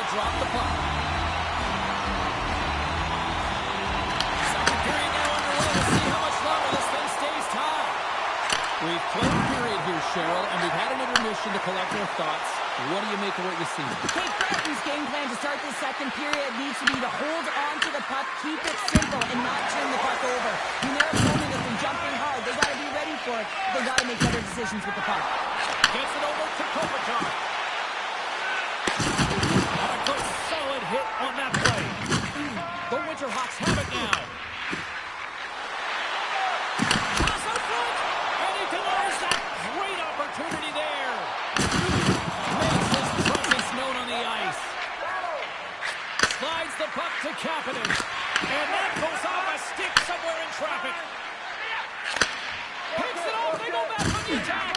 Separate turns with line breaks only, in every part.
drop the puck. Second period now underway. We'll see how much longer this thing stays tied. We've played a period here, Cheryl, and we've had an intermission to collect our thoughts. What do you make of what you see?
Cape Breton's game plan to start the second period needs to be to hold on to the puck, keep it simple, and not turn the puck over. When their opponent has been jumping hard, they got to be ready for it. They got to make better decisions with the puck.
Gets it over to Kopitar. And a good solid hit on that play. The Winterhawks have it now. Pass out front, and he delivers that great opportunity there. Makes his presence known on the ice. Slides the puck to Kapanen. And that goes off a stick somewhere in traffic. Picks it off, they go back on the attack.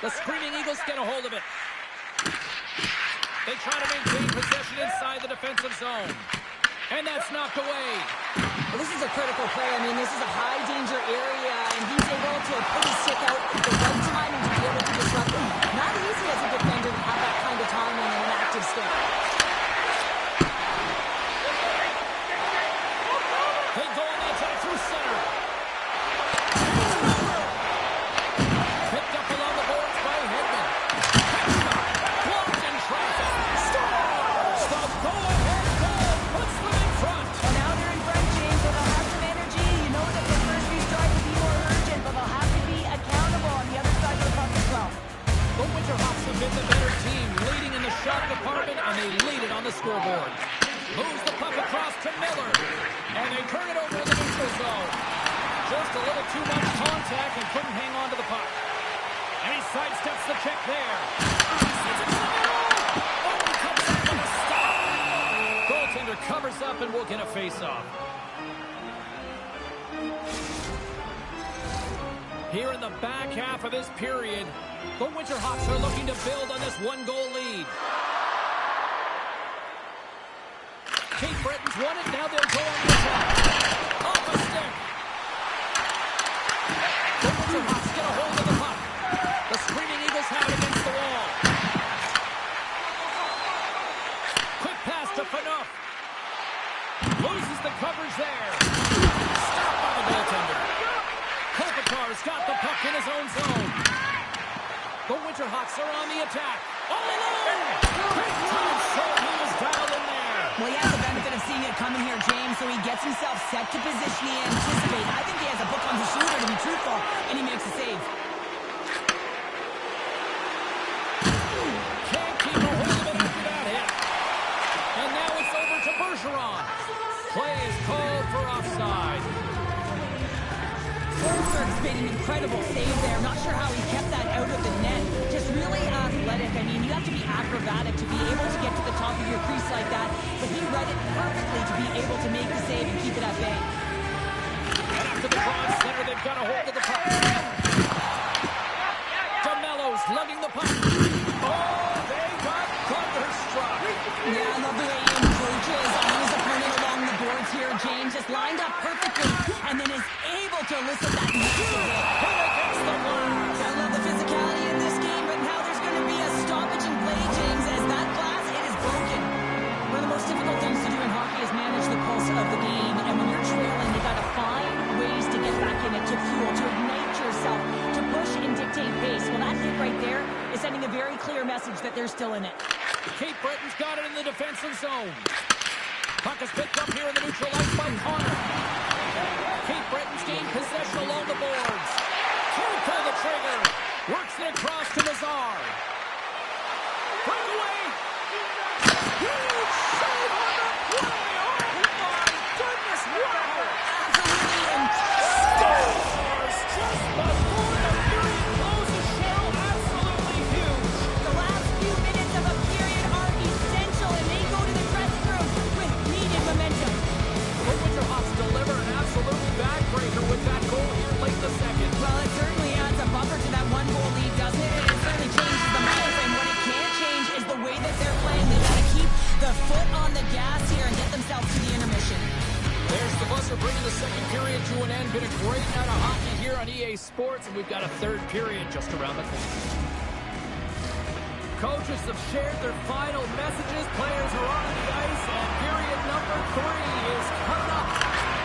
The Screaming Eagles get a hold of it. They try to maintain possession inside the defensive zone. And that's knocked away.
Well, this is a critical play. I mean, this is a high-danger area, and he's able to put his stick out at the right time and to be able to disrupt him. Not easy as a defender to have that kind of timing and an active stick.
They go on the attack through center. Picked up along the boards by Hedman. Blocked in traffic. Stars! The go-ahead goal puts them in front.
Well, now they're in front, James, so they'll have some energy. You know that the first restart will be more urgent, but they'll have to be accountable on the other side of the puck as well.
The Winterhawks have been the better team, leading in the shot department, and they lead it on the scoreboard. Moves the puck across to Miller, and they turn it over in the neutral zone. Just a little too much contact and couldn't hang on to the puck. And he sidesteps the check there. Sends it to the middle. Oh, he comes up with a stop. Goaltender covers up and will get a face-off. Here in the back half of this period, the Winterhawks are looking to build on this one-goal lead. Cape Breton's won it, now they'll go on the attack. Off a stick. The Winterhawks get a hold of the puck. The Screaming Eagles have it against the wall. Quick pass to Phaneuf. Loses the coverage there. Stopped by the goaltender. Kopitar's got the puck in his own zone. The Winterhawks are on the attack. All alone! Big time shot, he was dialed in there.
Well, he has the benefit of seeing it coming here, James, so he gets himself set to position he anticipates. I think he has a book on his shoulder, to be truthful, and he makes a save.
Can't keep a hold of it after that hit. And now it's over to Bergeron. Play is called for offside.
Forsberg's made an incredible save there. Not sure how he kept that out of the net. Just really athletic. I mean, you have to be acrobatic to be able to get to the top of your crease like that. But he read it perfectly to be able to make the save and keep it at bay.
And after the draw in center, they've got a hold of the puck. DeMello's lugging the puck. Oh, they got thunderstruck.
Yeah, I love the way he approaches his opponent along the boards here. James just lined up perfectly and then is able to elicit that massive hit.
Hit against the glass.
I love the physicality in this game, but now there's going to be a stoppage in play, James, as that glass, it is broken. One of the most difficult things to do in hockey is manage the pulse of the game, and when you're trailing, you got to find ways to get back in it, to fuel, to ignite yourself, to push and dictate pace. Well, that hit right there is sending a very clear message that they're still in it.
Cape Breton's got it in the defensive zone. Puck is picked up here in the neutral ice by Connor. Cape Breton's gained possession along the boards. Can't pull the trigger. Works it across to Nazar. Breakaway. Huge save on the play. Oh my goodness, wow.
Absolutely incredible.
Stars just before the period closes, Cheryl. Absolutely huge.
The last few minutes of a period are essential, and they go to the dressing room with needed momentum.
The Winterhawks deliver an absolutely backbreaker with that goal here late in the second.
Well, it certainly adds a buffer to that one-goal lead, doesn't it? And it certainly changes the mind frame. What it can't change is the way that they're playing. They got to keep the foot on the gas here and get themselves to the intermission.
There's the buzzer bringing the second period to an end. Been a great night of hockey here on EA Sports, and we've got a third period just around the corner. Coaches have shared their final messages. Players are on the ice, and period number 3 is coming up.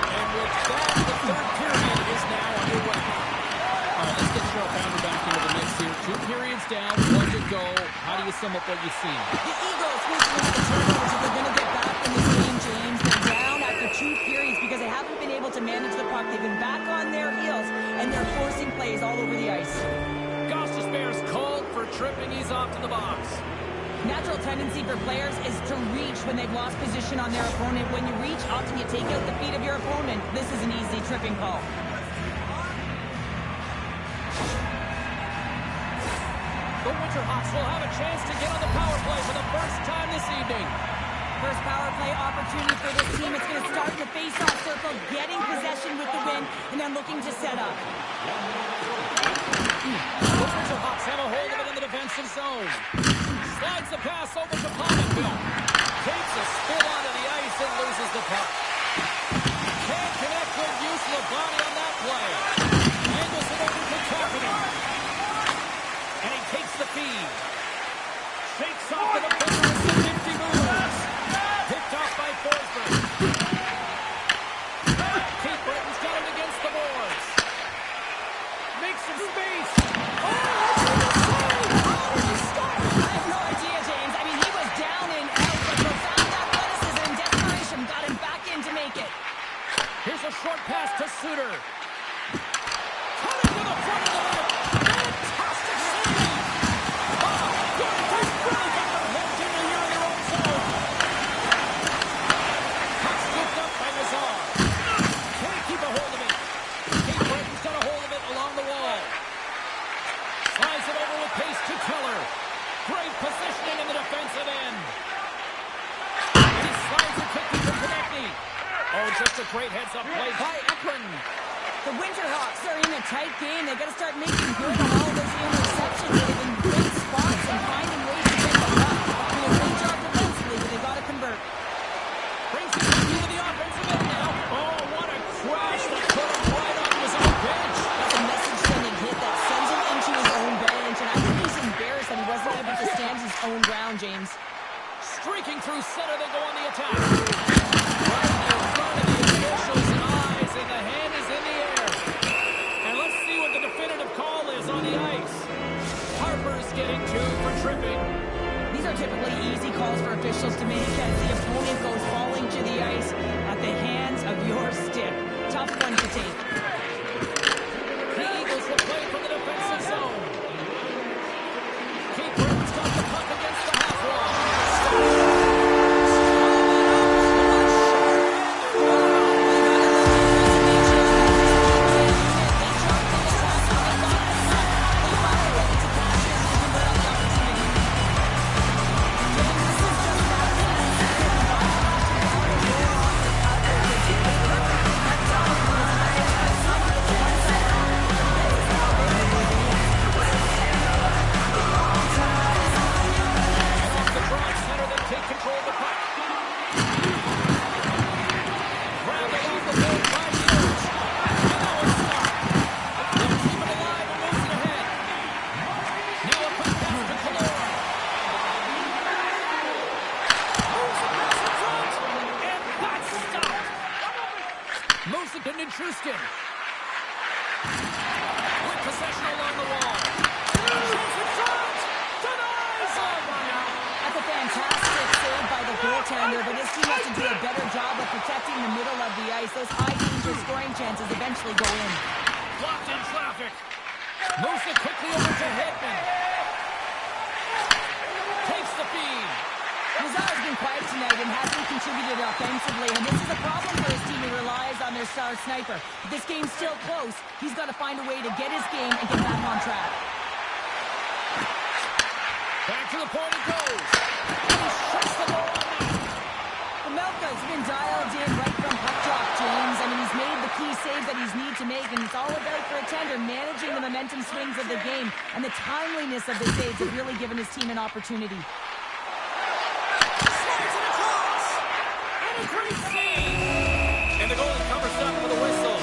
And with that, the third period is now underway. All right, let's get Cheryl Pounder back into the mix here. 2 periods down, 1 to go. How do you sum up what you see?
The Eagles recently had turnovers. If they're going to get back in this game, James, they're down after 2 periods because they haven't been able to manage the puck. They've been back on their heels, and they're forcing plays all over the ice.
Goss Bears called for tripping. He's off to the box.
Natural tendency for players is to reach when they've lost position on their opponent. When you reach, often you take out the feet of your opponent. This is an easy tripping call.
The Winterhawks will have a chance to get on the power play for the first time this evening.
First power play opportunity for this team. It's going to start in the face-off circle, getting possession with the win, and then looking to set up.
The Winterhawks have a hold of it in the defensive zone. Slides the pass over to Pominville. Takes a spin onto the ice and loses the puck. Can't connect with use of the body on that play. Angles it over to Kapanen. And he takes the feed. Shakes off the defender with some nifty moves. Picked off by Forsberg. Keith Britton's got it against the boards. Makes some space. Here's a short pass to Suter. Cut it to the front of the net. Fantastic save. Oh, good. They've really got them hemmed in here in their own zone. Puck scooped up by Nazar. Can't keep a hold of it. Keith Britton's got a hold of it along the wall. Slides it over with pace to Keller. Great positioning in the defensive end. He slides it quickly to Konechny. Oh, just a great heads-up play by Ekman.
The Winterhawks are in a tight game. They've got to start making good on all those interceptions. They've been great spots and finding ways to get the puck. Doing a great job defensively, but they've got to convert.
Brings it into the offensive end now. Oh, what a crash that put him right on his own bench.
That's a message-sending hit that sends him into his own bench, and I think he's embarrassed that he wasn't able to stand his own ground, James.
Streaking through center, they go on the attack. Right in front of the officials' eyes, and the hand is in the air. And let's see what the definitive call is on the ice. Harper's getting 2 for tripping.
These are typically easy calls for officials to make as the opponent goes falling to the ice at the hands of your stick. Tough one to take.
The Eagles will play from the defensive zone. Keith Britton's got the puck against the half wall. With possession along the wall. Shoots in front. Denies him.
That's a fantastic save by the goaltender, but his team has to do a better job of protecting the middle of the ice. Those high danger scoring chances eventually go in.
Blocked in traffic. Moves it quickly over to Hitman. Takes the feed.
Nazar's been quiet tonight and hasn't contributed offensively, and this is a problem for his team who relies on their star sniper. If this game's still close, he's got to find a way to get his game and get back on track.
Back to the point he goes. And he shuts the ball on that.
Pamelka's been dialed in right from puck drop, James. I mean, he's made the key saves that he's need to make, and it's all about, for a tender, managing the momentum swings of the game, and the timeliness of the saves have really given his team an opportunity.
Great save! And the goalie covers up for the whistle.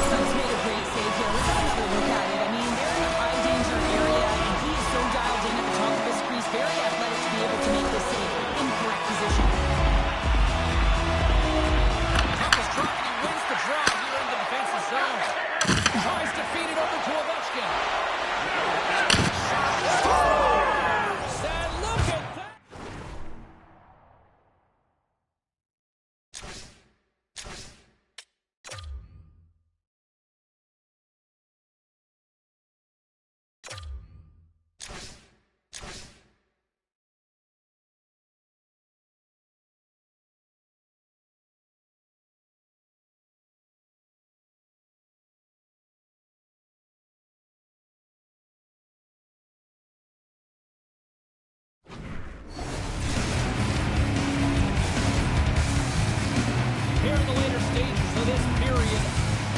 He's made a great save here. Let's have another look at it. I mean, they're in a high-danger area.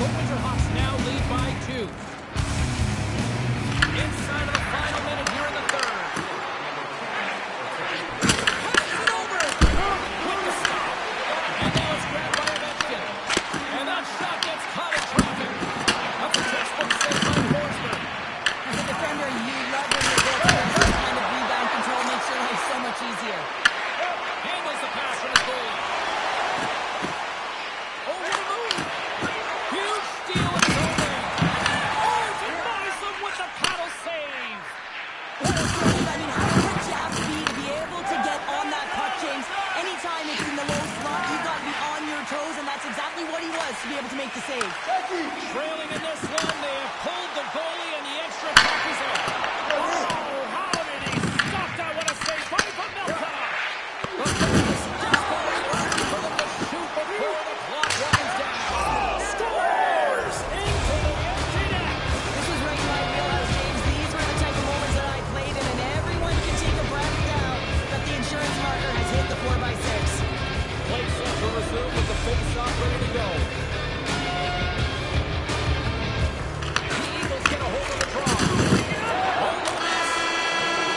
The Winterhawks now lead by 2. Inside of the final minute here in the third. Pass it over. With the stop. And now it's grabbed by Ovechkin. And that shot gets caught in traffic. That's a textbook save by Forsberg.
As a defender, you love when you're able to get this kind of rebound control. Makes your life so much easier.
Handles the pass from his goalie. Over the move. Huge steal in his own end. Oh, denies him with the paddle save.
What a save. I mean, how quick you have to be able to get on that puck, James. Anytime it's in the low slot, you've got to be on your toes, and that's exactly what he was to be able to make the save.
Trailing in this one, they have pulled the goalie, and the extra puck is in. Oh, how did he stop that? What a save. Fighting for Milka. The pass just going early for them to shoot before the clock winds down. Scores into the empty net.
This was right in my wheelhouse, James. These were the type of moments that I played in, and everyone can take a breath now that the insurance marker has hit the 4x6.
Play set to resume with the face-off ready to go. The Eagles get a hold of the draw. Hold the miss.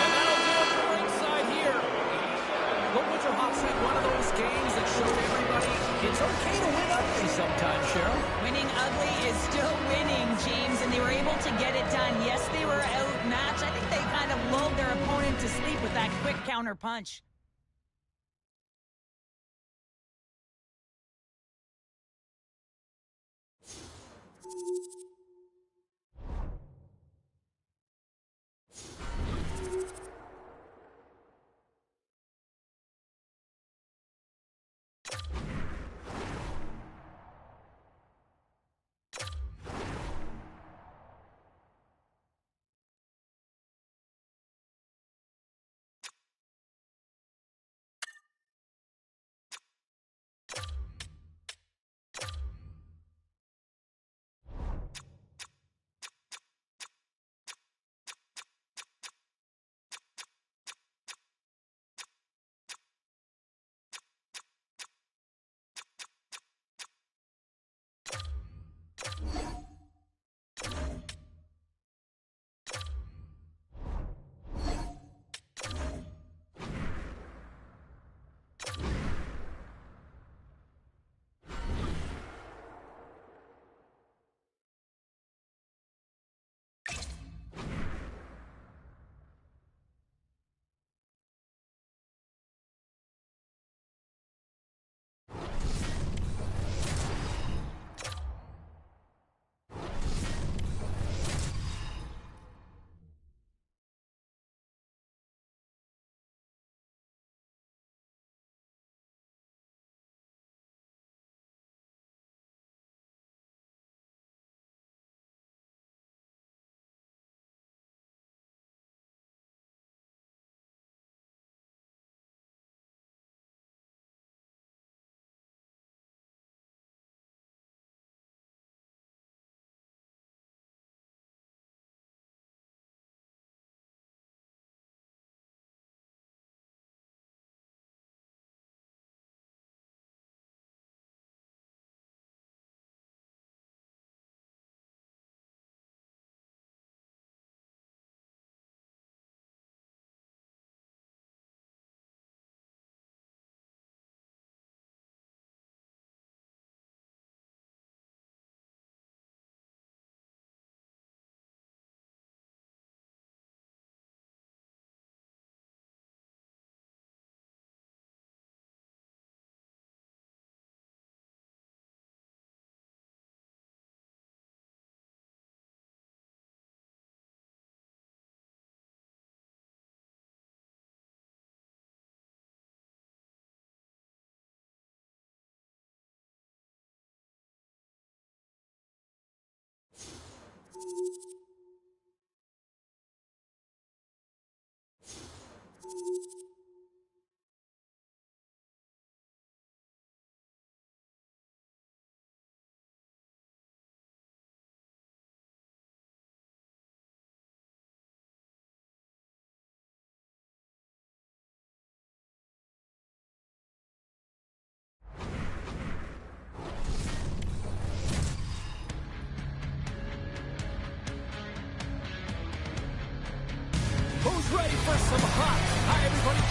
And that'll do it for inside here. The Winterhawks had one of those games that showed everybody it's okay to win ugly sometimes, Cheryl.
Winning ugly is still winning, James, and they were able to get it done. Yes, they were outmatched. I think they kind of lulled their opponent to sleep with that quick counter punch.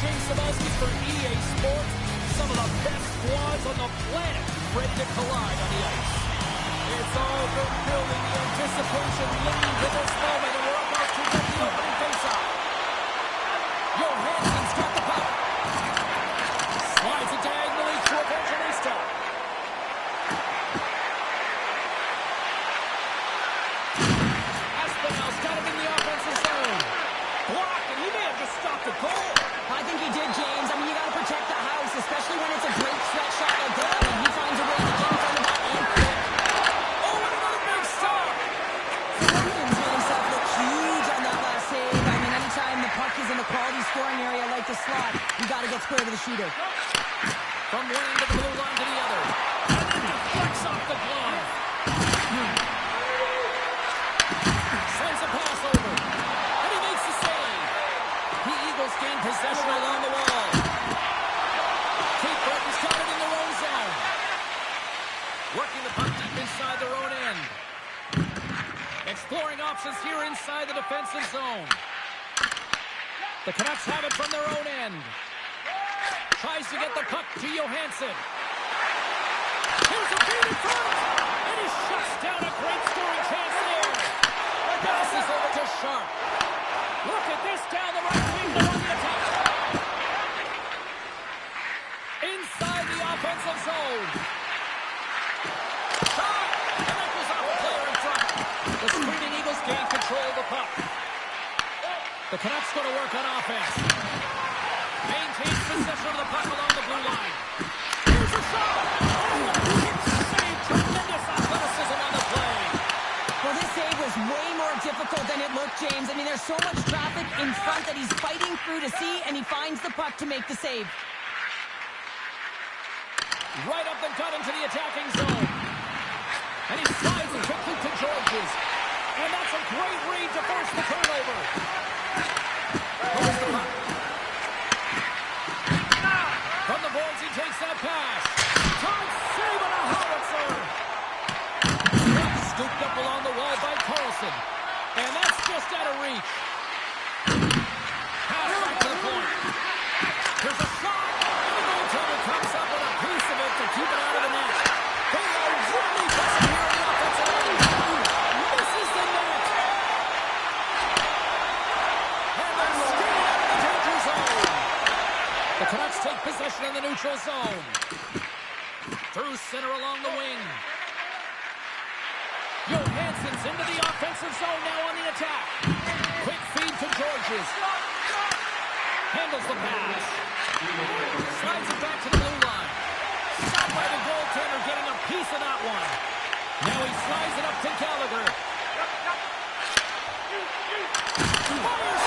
James Cebulski for EA Sports. Some of the best squads on the planet ready to collide on the ice. It's all been building, the anticipation leading to this moment, and we're about to get the opening faceoff. Johansson's got the puck. Slides it diagonally to Evangelista. Espinal's got him in the offensive zone. Blocked, and he may have just stopped the goal.
I think he did, James. I mean, you got to protect the house, especially when it's a great threat shot like that, and he finds a way to get in front of that and quick.
Oh, and another big stop.
Duncan's made himself look huge on that last save. I mean, anytime the puck is in the quality scoring area like the slot, you got to get square to the shooter.
From one end of the blue line to the other. And then deflects off the glove. Sends a pass over. And he makes the save. The Eagles gain possession along the wall. Cape Breton's got it in their own zone. Working the puck deep inside their own end. Exploring options here inside the defensive zone. The Canucks have it from their own end. Tries to get the puck to Johansson. Here's a feed in front. And he shuts down a great scoring chance there. Passes over to Sharp. Look at this down the right wing. They're on the attack. Inside the offensive zone. Shot. And that goes off the player in front. The screaming Eagles gain control of the puck. The Canucks go to work on offense. Maintains possession of the puck along the blue line. Here's a shot! Oh, huge save! Tremendous athleticism on the play.
Well, this save was way more difficult than it looked, James. I mean, there's so much traffic in front that he's fighting through to see, and he finds the puck to make the save.
Right up the gut into the attacking zone. And he slides it quickly to Georges. And that's a great read to force the turnover. Holds the puck. From the boards, he takes that pass. Todd save on a howitzer. Scooped up along the wall by Carlson. And that's just out of reach. Pass back to the point. Here's a shot. And the goaltender comes up with a piece of it to keep it out of the net. They are really pressing here in the offensive end. Misses the net. And they're skating out of the danger zone. The Canucks take possession in the neutral zone. Through center along the wing. Johansson's into the offensive zone now on the attack. Quick feed to Georges. Handles the pass. Slides it back to the blue line. Shot by the goaltender, getting a piece of that one. Now he slides it up to Gallagher. Fires it.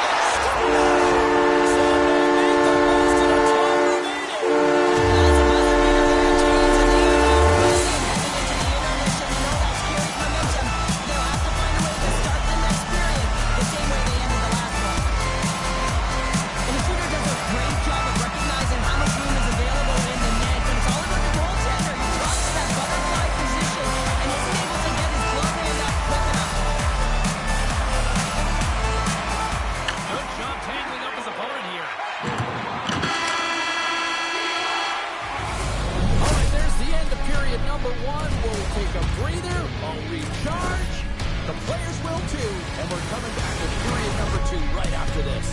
Number one will take a breather, I'll recharge. The players will too, and we're coming back with period number 2 right after this.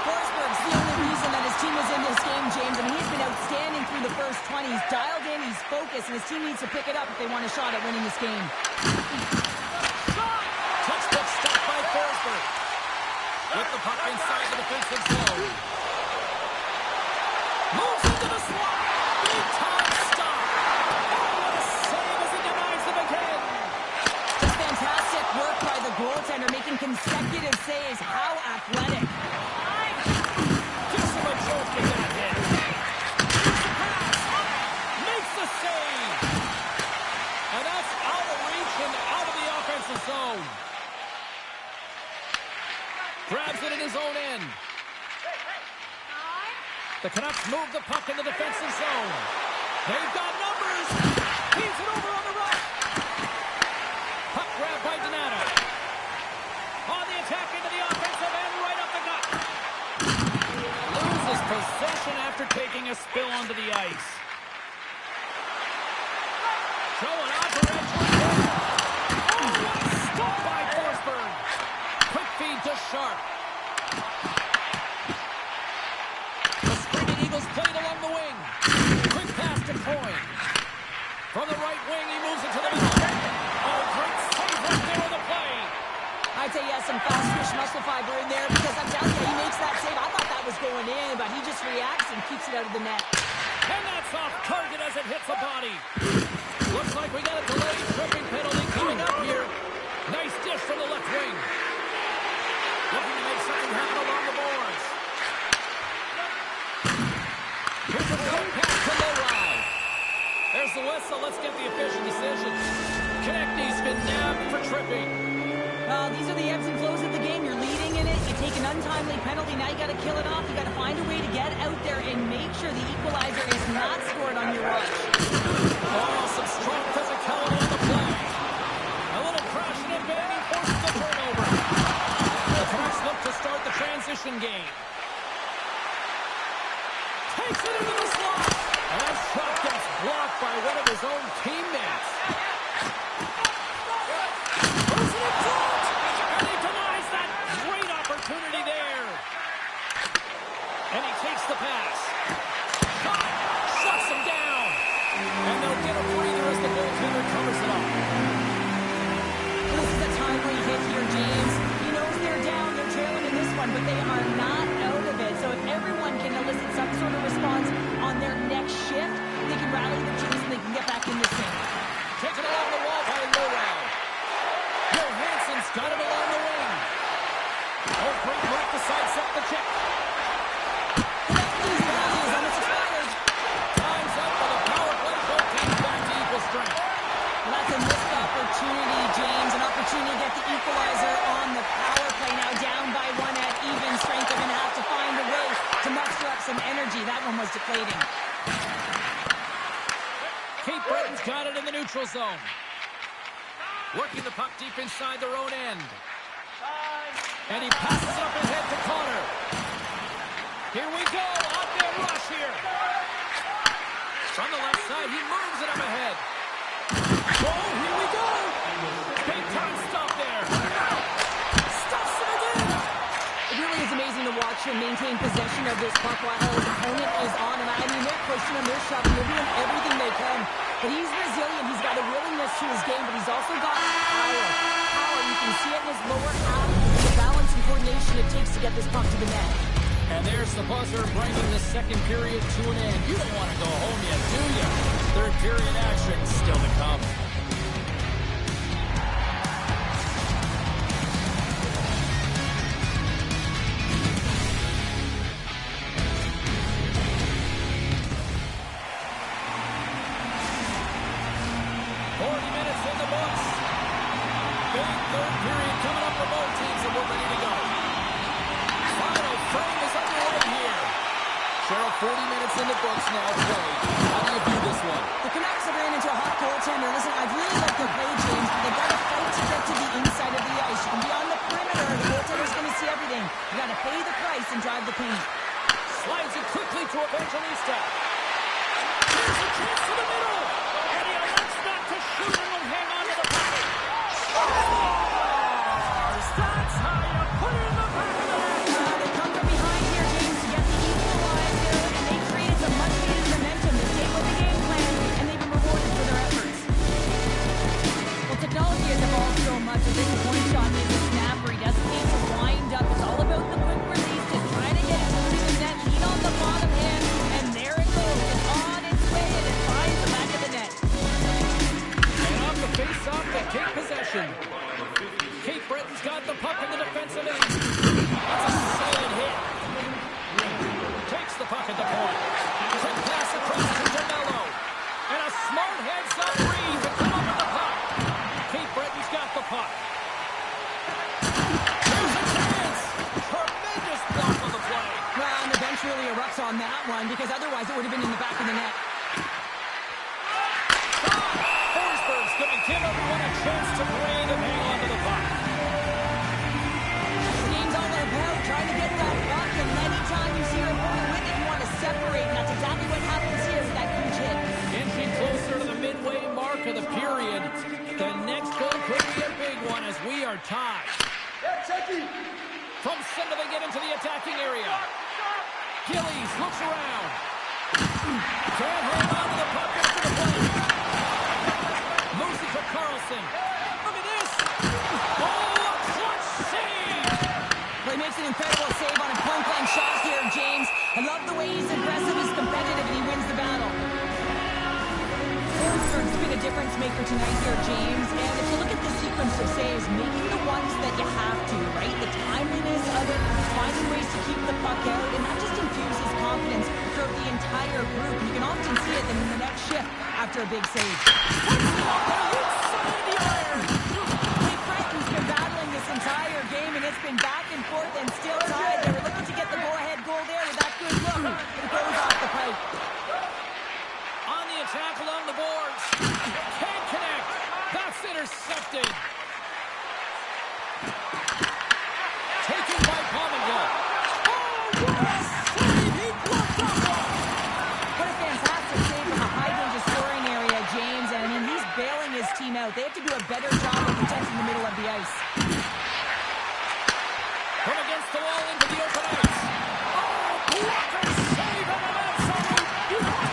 Forsberg's the only reason that his team is in this game, James. I mean, he's been outstanding through the first 20. He's dialed in, he's focused, and his team needs to pick it up if they want a shot at winning this game.
Touchdown stop by Forsberg. With the puck inside the defensive zone. Moves into the slot. Big time stop. Oh, what a save as he denies them again.
Just fantastic work by the goaltender, making consecutive saves. How athletic.
Gives him a jolt with that hit. Here's the pass. Makes the save. And that's out of reach and out of the offensive zone. Grabs it in his own end. The Canucks move the puck in the defensive zone. They've got numbers. Heaves it over on the right. Puck grab by Donato. On the attack into the offensive end, right up the gut. Loses possession after taking a spill onto the ice. Showing off for Edgewood. Oh, what a stop by Forsberg. Quick feed to Sharp. The Screaming Eagles played along the wing. Quick pass to Coyne. From the right wing, he moves it to the middle. Oh, great save right there on the play.
I'd say he has some fast twitch muscle fiber in there because I'm telling you, he makes that save. I thought that was going in, but he just reacts and keeps it out of the net.
And that's off target as it hits the body. Looks like we got a delayed tripping penalty coming up here. Nice dish from the left wing. Looking to make something happen along the boards. Here's a quick pass to Lowry. There's the whistle. Let's get the official decision. Konechny's been nabbed for tripping.
These are the ebbs and flows of the game. You're leading in it. You take an untimely penalty. Now you got to kill it off. You got to find a way to get out there and make sure the equalizer is not scored on your watch.
Oh, some strong physicality on the play. A little crashing and banging forces the turnover. The Canucks look to start the transition game. Takes it into the slot. And that shot gets blocked by one of his own teammates. Goes in front. And he denies that great opportunity there. And he takes the pass. Shot. Shuts him down. And they'll get a breather as the goaltender covers it up.
This is a timely hit here, James. He knows they're down, they're trailing in this one, but they are not out of it. So if everyone can elicit some sort of response on their next shift, they can rally the troops and they can get back in this game.
Taken along the wall by Lowell. Johansson's got it along the wing. Oh, great move to sidestep the check.
Easy penalty is almost expired.
Time's up for the power play. Both teams back to equal strength.
Well, that's a missed opportunity, James. An opportunity to get the equalizer on the power play. Now down by one at even strength. They're going to have to find a way to muster up some energy. That one was deflating.
Cape Breton's got it in the neutral zone. Working the puck deep inside their own end. And he passes it up ahead to Connor. Here we go. On their rush here. From the left side, he moves it up ahead. Oh, here we go. Big time stop there. Stops him again.
It really is amazing to watch him maintain possession of this puck while his opponent is on him. I mean, they're pushing him, they're shoving, they're doing everything they can. But he's resilient. He's got a willingness to his game, but he's also got power. Power, you can see it in his lower half, the balance and coordination it takes to get this puck to the net.
And there's the buzzer bringing the second period to an end. You don't want to go home yet, do you? Third period action still to come. Cheryl, 40 minutes in the books now played. How do you view this one?
The Canucks have ran into a hot goaltender. Listen, I really like their play, James, but they've got to fight to get to the inside of the ice. You can be on the perimeter. The goaltender's going to see everything. You got to pay the price and drive the paint.
Slides it quickly to Evangelista. Here's a chance to the middle. And he elects not to shoot and will hang on to the puck. That's how you put it in the back of the net.
They come from behind here, James, to get the equalizer. one because otherwise it would have been in the back of the net.
Forsberg's going to give everyone a chance to breathe and hang on to the puck.
The game's all about trying to get that puck, and anytime you see your opponent with it, you want to separate, and that's exactly what happens here with that huge hit.
Inching closer to the midway mark of the period. The next goal could be a big one as we are tied. From center they get into the attacking area. Gillies looks around. Can't hold on to the puck after the play. Moves it to Carlson. Look at this. Oh, a clutch save.
Well, he makes an incredible save on a point-blank shot here, James. I love the way he's aggressive, he's competitive, and he wins the battle. Forsberg's been a difference maker tonight here, James. And if you look at the sequence of saves, making the ones that you have to, right? The timeliness of it, finding ways to keep the puck out, and that just infuses confidence throughout the entire group. And you can often see it in the next shift after a big save. Cape Breton's been battling this entire game, and it's been back and forth and still tied. They were looking to get the go-ahead goal there with that good look, but it goes off the pipe.
On the attack along the boards. Can't connect. That's intercepted. Taken by Palmington. Oh, what a save! He blocked that one.
What a fantastic save from a high-danger scoring area, James. And I mean, he's bailing his team out. They have to do a better job of protecting the middle of the ice.
From against the wall into the open ice. Oh, blocker save and an absolute beauty.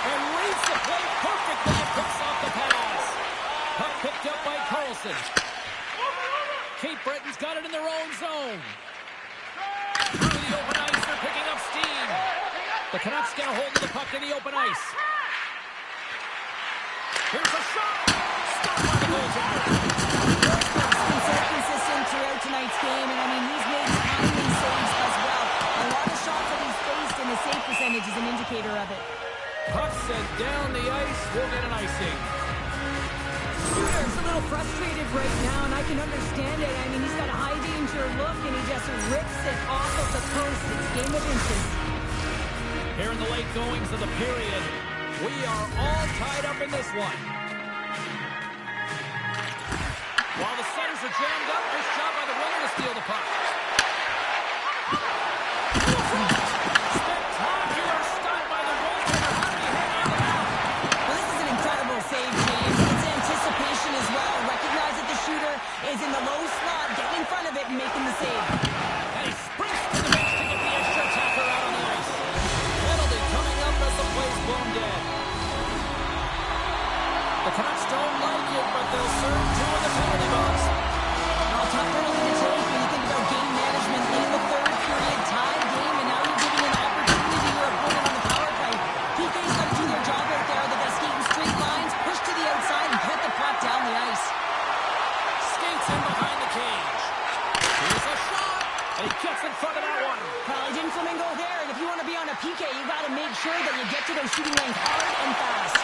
And reads the play perfectly and picks off the pass. Puck picked up by Carlson. Cape Breton's got it in their own zone. Through the open ice, they're picking up steam. The Canucks get a hold of the puck in the open ice. Here's a shot. Stopped by the goaltender.
Forsberg's been so consistent throughout tonight's game, and I mean, he's made timely saves as well. A lot of shots that he's faced, and the save percentage is an indicator of it.
Puck sent down the ice. We'll get an icing.
Shooter's a little frustrated right now, and I can understand it. I mean, he's got a high-danger look, and he just rips it off of the post. It's game of inches.
Here in the late goings of the period, we are all tied up in this one. While the centers are jammed up, nice job by the winger to steal the puck. Spectacular stop by the goaltender. How did he hang on to that?
Well, this is an incredible save, James. It's anticipation as well. Recognize that the shooter is in the low slot, getting in front of it and making the save.
And he sprints to the bench to get the extra attacker out on the ice. Penalty coming up as the play's blown dead. The Canucks don't like it, but they'll serve two in the penalty box.
Well, tough penalty to take when you think about game management in the third period, tied game, and now you're giving an opportunity to your opponent on the power play. PK's got to do their job out there. They got to skate in straight lines, push to the outside, and put the puck down the ice.
Skates in behind the cage. Here's a shot, and he gets in front of that one.
Well, he didn't flamingo there, and if you want to be on a PK, you got to make sure that you get to those shooting lanes hard and fast.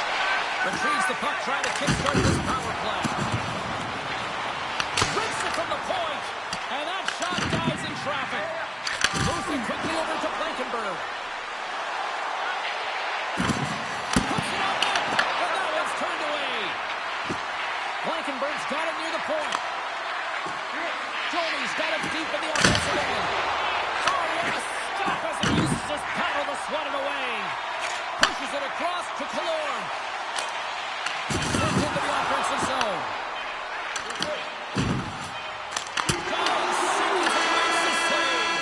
Retrieves the puck, trying to kickstart this power play. Rips it from the point, and that shot dies in traffic. Moves it quickly over to Blankenberg. Puts it on net, but that one's turned away. Blankenberg's got it near the point. Johnny's got it deep in the offensive end. Oh, what a stop as he uses his paddle to swat it away. Pushes it across to Killorn. Into the offensive zone. Down, series and makes the save.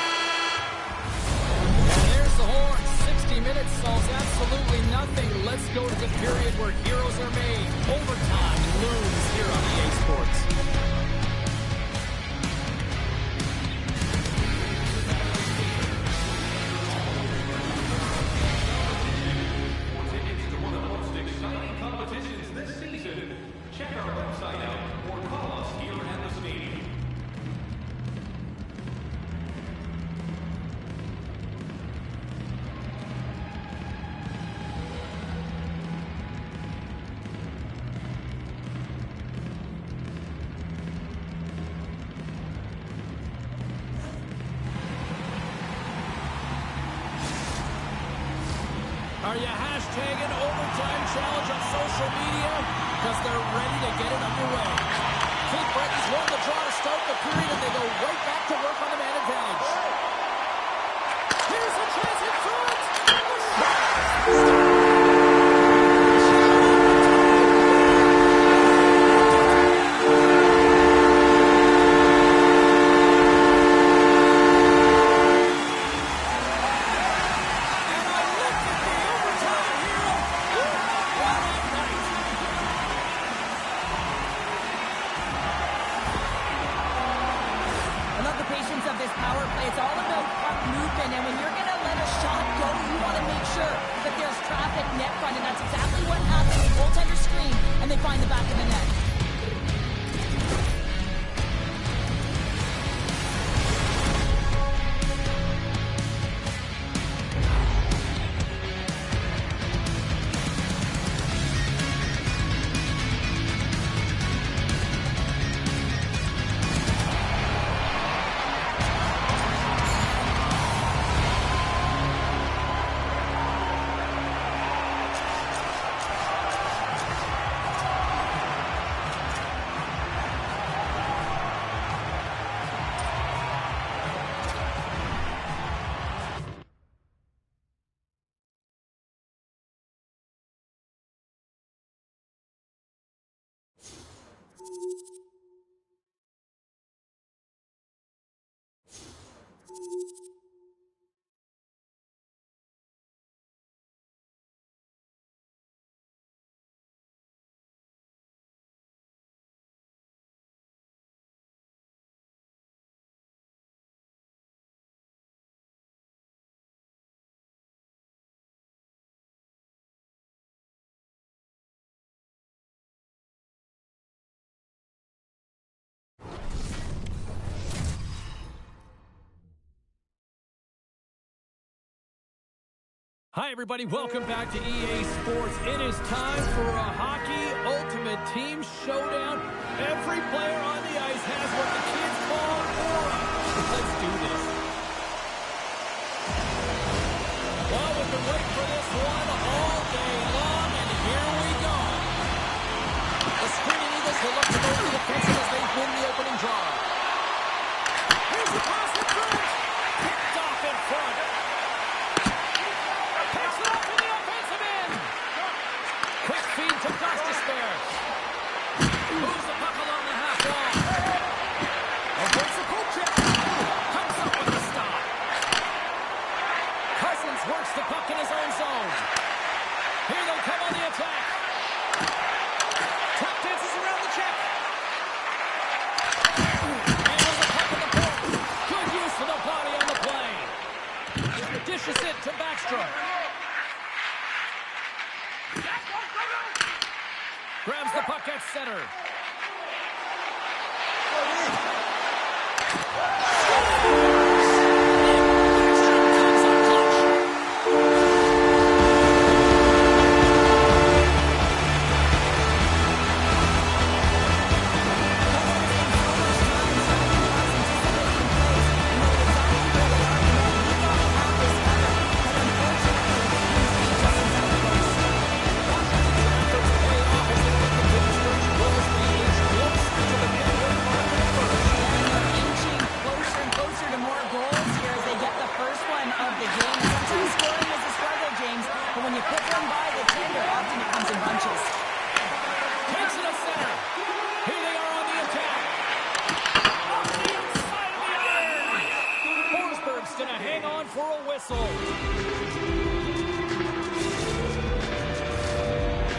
And there's the horn. 60 minutes solves absolutely nothing. Let's go to the period where heroes are made. Overtime looms here on EA Sports. hashtagging overtime challenge on social media because they're ready to get it underway. Keith Breton's won the draw to start the period, and they go right back to work on the man advantage. Here's a chance in front. Hi, everybody. Welcome back to EA Sports. It is time for a Hockey Ultimate Team Showdown. Every player on the ice has what the kids call aura. Let's do this. Well, we've been waiting for this one all day long, and here we go. The Screaming Eagles will look to go to the offensive as they win the opening draw. Here's the pass in front. Picked off in front. To Gostisbehere. Moves the puck along the half wall. Avoids the poke check. Comes up with the stop. Cousins works the puck in his own zone. Here they come on the attack. Tap dances around the check. Handles the puck in the port. Good use of the body on the play. Dishes it to Backstrom. Grabs the puck at center.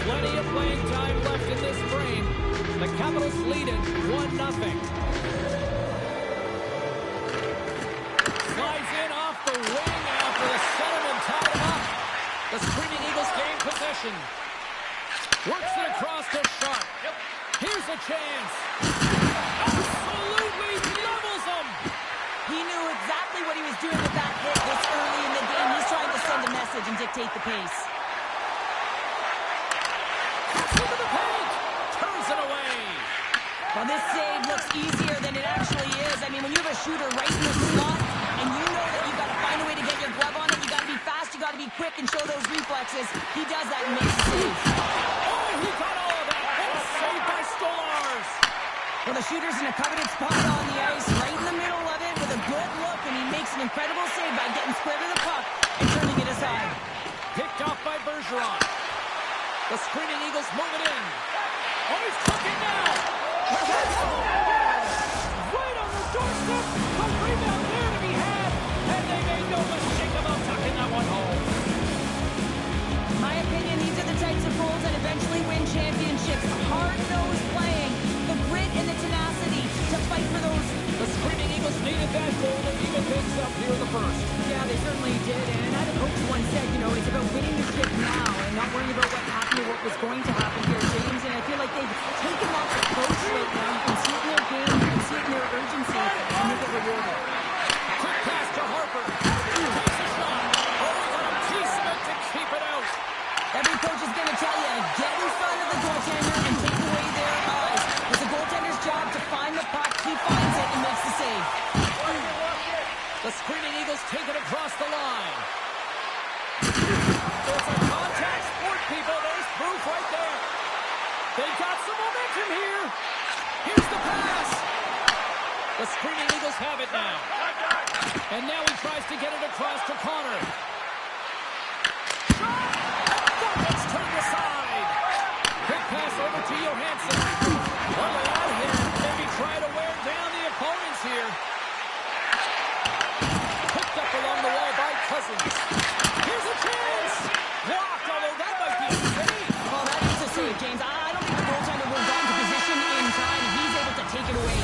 Plenty of playing time left in this frame. The Capitals lead it 1-0. Slides in off the wing after the centerman tied him up. The Screaming Eagles gain possession. Works it across to Sharp. Here's a chance. Absolutely levels him.
He knew exactly what he was doing with that hit this early in the game. He's trying to send a message and dictate the pace.
Into the paint. Turns it away.
Well, this save looks easier than it actually is. I mean, when you have a shooter right in the slot and you know that you've got to find a way to get your glove on it, you got to be fast, you you got to be quick and show those reflexes. He does that and makes the save.
Oh, he got all of that. And saved by Stolarz.
Well, the shooter's in a coveted spot on the ice, right in the middle of it with a good look, and he makes an incredible save by getting square to the puck and turning it aside.
Picked off by Bergeron. The screaming Eagles move it in. Oh, he's cooking now. Right on the doorstep. A rebound there to be had. And they made no mistake about tucking that one home.
My opinion, these are the types of goals that eventually win championships. Hard-nosed playing, the grit and the tenacity to fight for those.
The screaming Eagles needed that goal to even things up here in the first.
Yeah, they certainly did. And as the coach once said, you know, it's about winning the ship now and not worrying about what happened or what was going to happen here, James. And I feel like they've taken that approach right now. You can see it in their game, you can see it in their urgency, and they get rewarded.
Quick pass to Harper. Takes a shot. Oh, he got a piece of it to keep it out.
Every coach is going to tell you, get in front of the goaltender and take away their eyes. It's the goaltender's job to find the puck. He finds it and makes the save.
The screaming Eagles take it across the line. It's a contact sport, people. There's proof right there. They've got some momentum here. Here's the pass. The screaming Eagles have it now. And now he tries to get it across to Connor. It's turned aside. Quick pass over to Johansson. Early on here, maybe try to wear down the opponents here. Picked up along the wall by Cousins. Here's a chance. Blocked, although that might be a save.
Well, that is a save, James. I don't think the goaltender will go into position in time. He's able to take it away.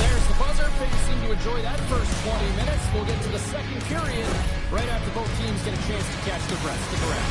There's the buzzer. Fans seem to enjoy that first 20 minutes. We'll get to the second period right after both teams get a chance to catch their breath. Stick around.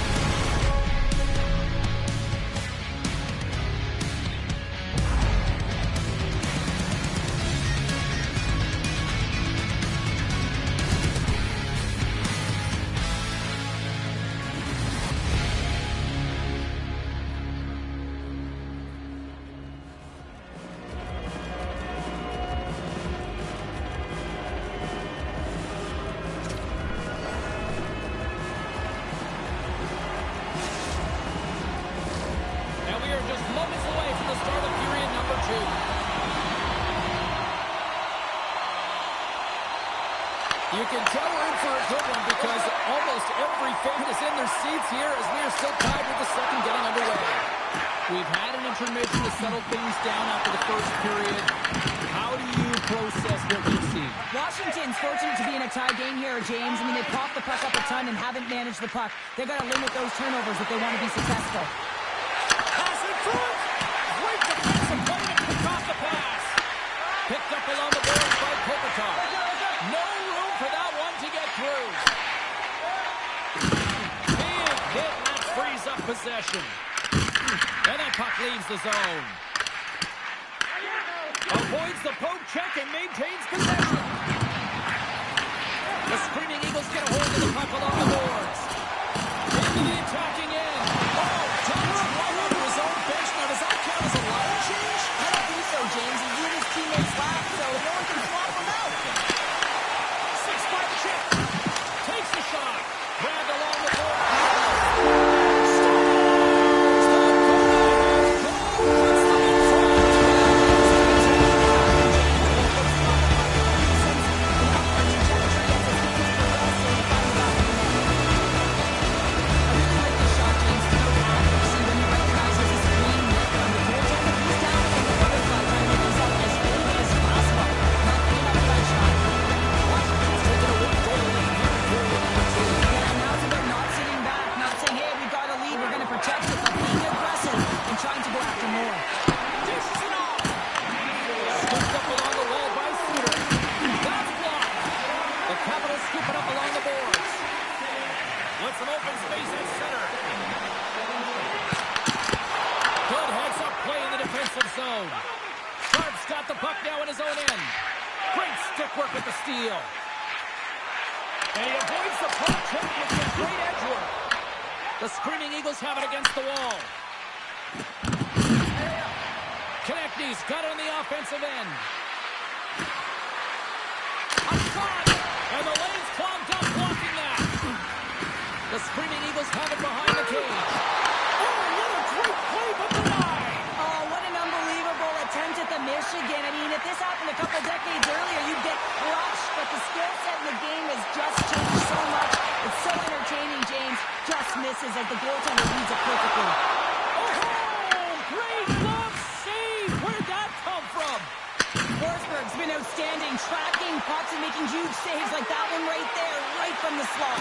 You can tell we're in for a good one because almost every fan is in their seats here as we are still tied with the second getting underway. We've had an intermission to settle things down after the first period. How do you process what you've seen?
Washington's fortunate to be in a tie game here, James. I mean, they popped the puck up a ton and haven't managed the puck. They've got to limit those turnovers if they want to be successful.
Pass in front! Great defensive play to pick off the pass. Picked up along the boards by Kopitar. No room for that one to get through. Big hit, that frees up possession. And that puck leaves the zone. Avoids the poke check and maintains possession. The screaming Eagles get a hold of the puck along the boards. Into the attacking end. Oh, Jones right onto his own bench. Now, does that count as a line change?
I don't think so, James. He's leaving his teammates lap, so no one can swap him out.
6-5 chip. Takes the shot. Grabbed along the board. Some open space at center. Good heads-up play in the defensive zone. Sharp's got the puck now in his own end. Great stick work with the steal. And he avoids the poke check with some great edge work. The screaming Eagles have it against the wall. Konechny's got it on the offensive end. A shot! And the lane's clogged up blocking that. The Eagles have it behind the cage. Oh, what a great play, but denied.
Oh, what an unbelievable attempt at the Michigan. I mean, if this happened a couple decades earlier, you'd get crushed. But the skill set in the game has just changed so much. It's so entertaining, James. Just misses as the goaltender reads it perfectly.
Oh, great glove save. Where'd that come from?
Forsberg's been outstanding, tracking pucks and making huge saves like that one right there, right from the slot.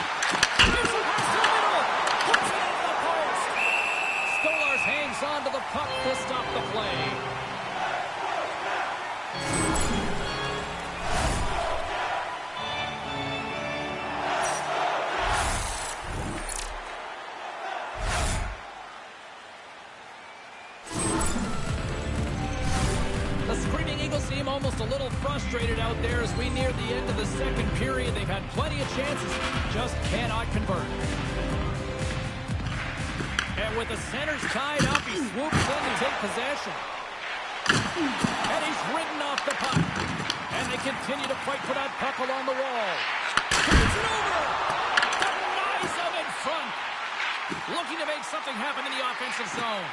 Here's a pass to the middle. Puts it into the post. Stolarz hangs on to the puck to stop the play. The Screaming Eagles seem almost a little frustrated out there as we near the end of the second period. They've had plenty of chances, just cannot convert. And with the centers tied up, he swoops in to take possession. And he's ridden off the puck. And they continue to fight for that puck along the wall. Turns it over. Denies him in front. Looking to make something happen in the offensive zone.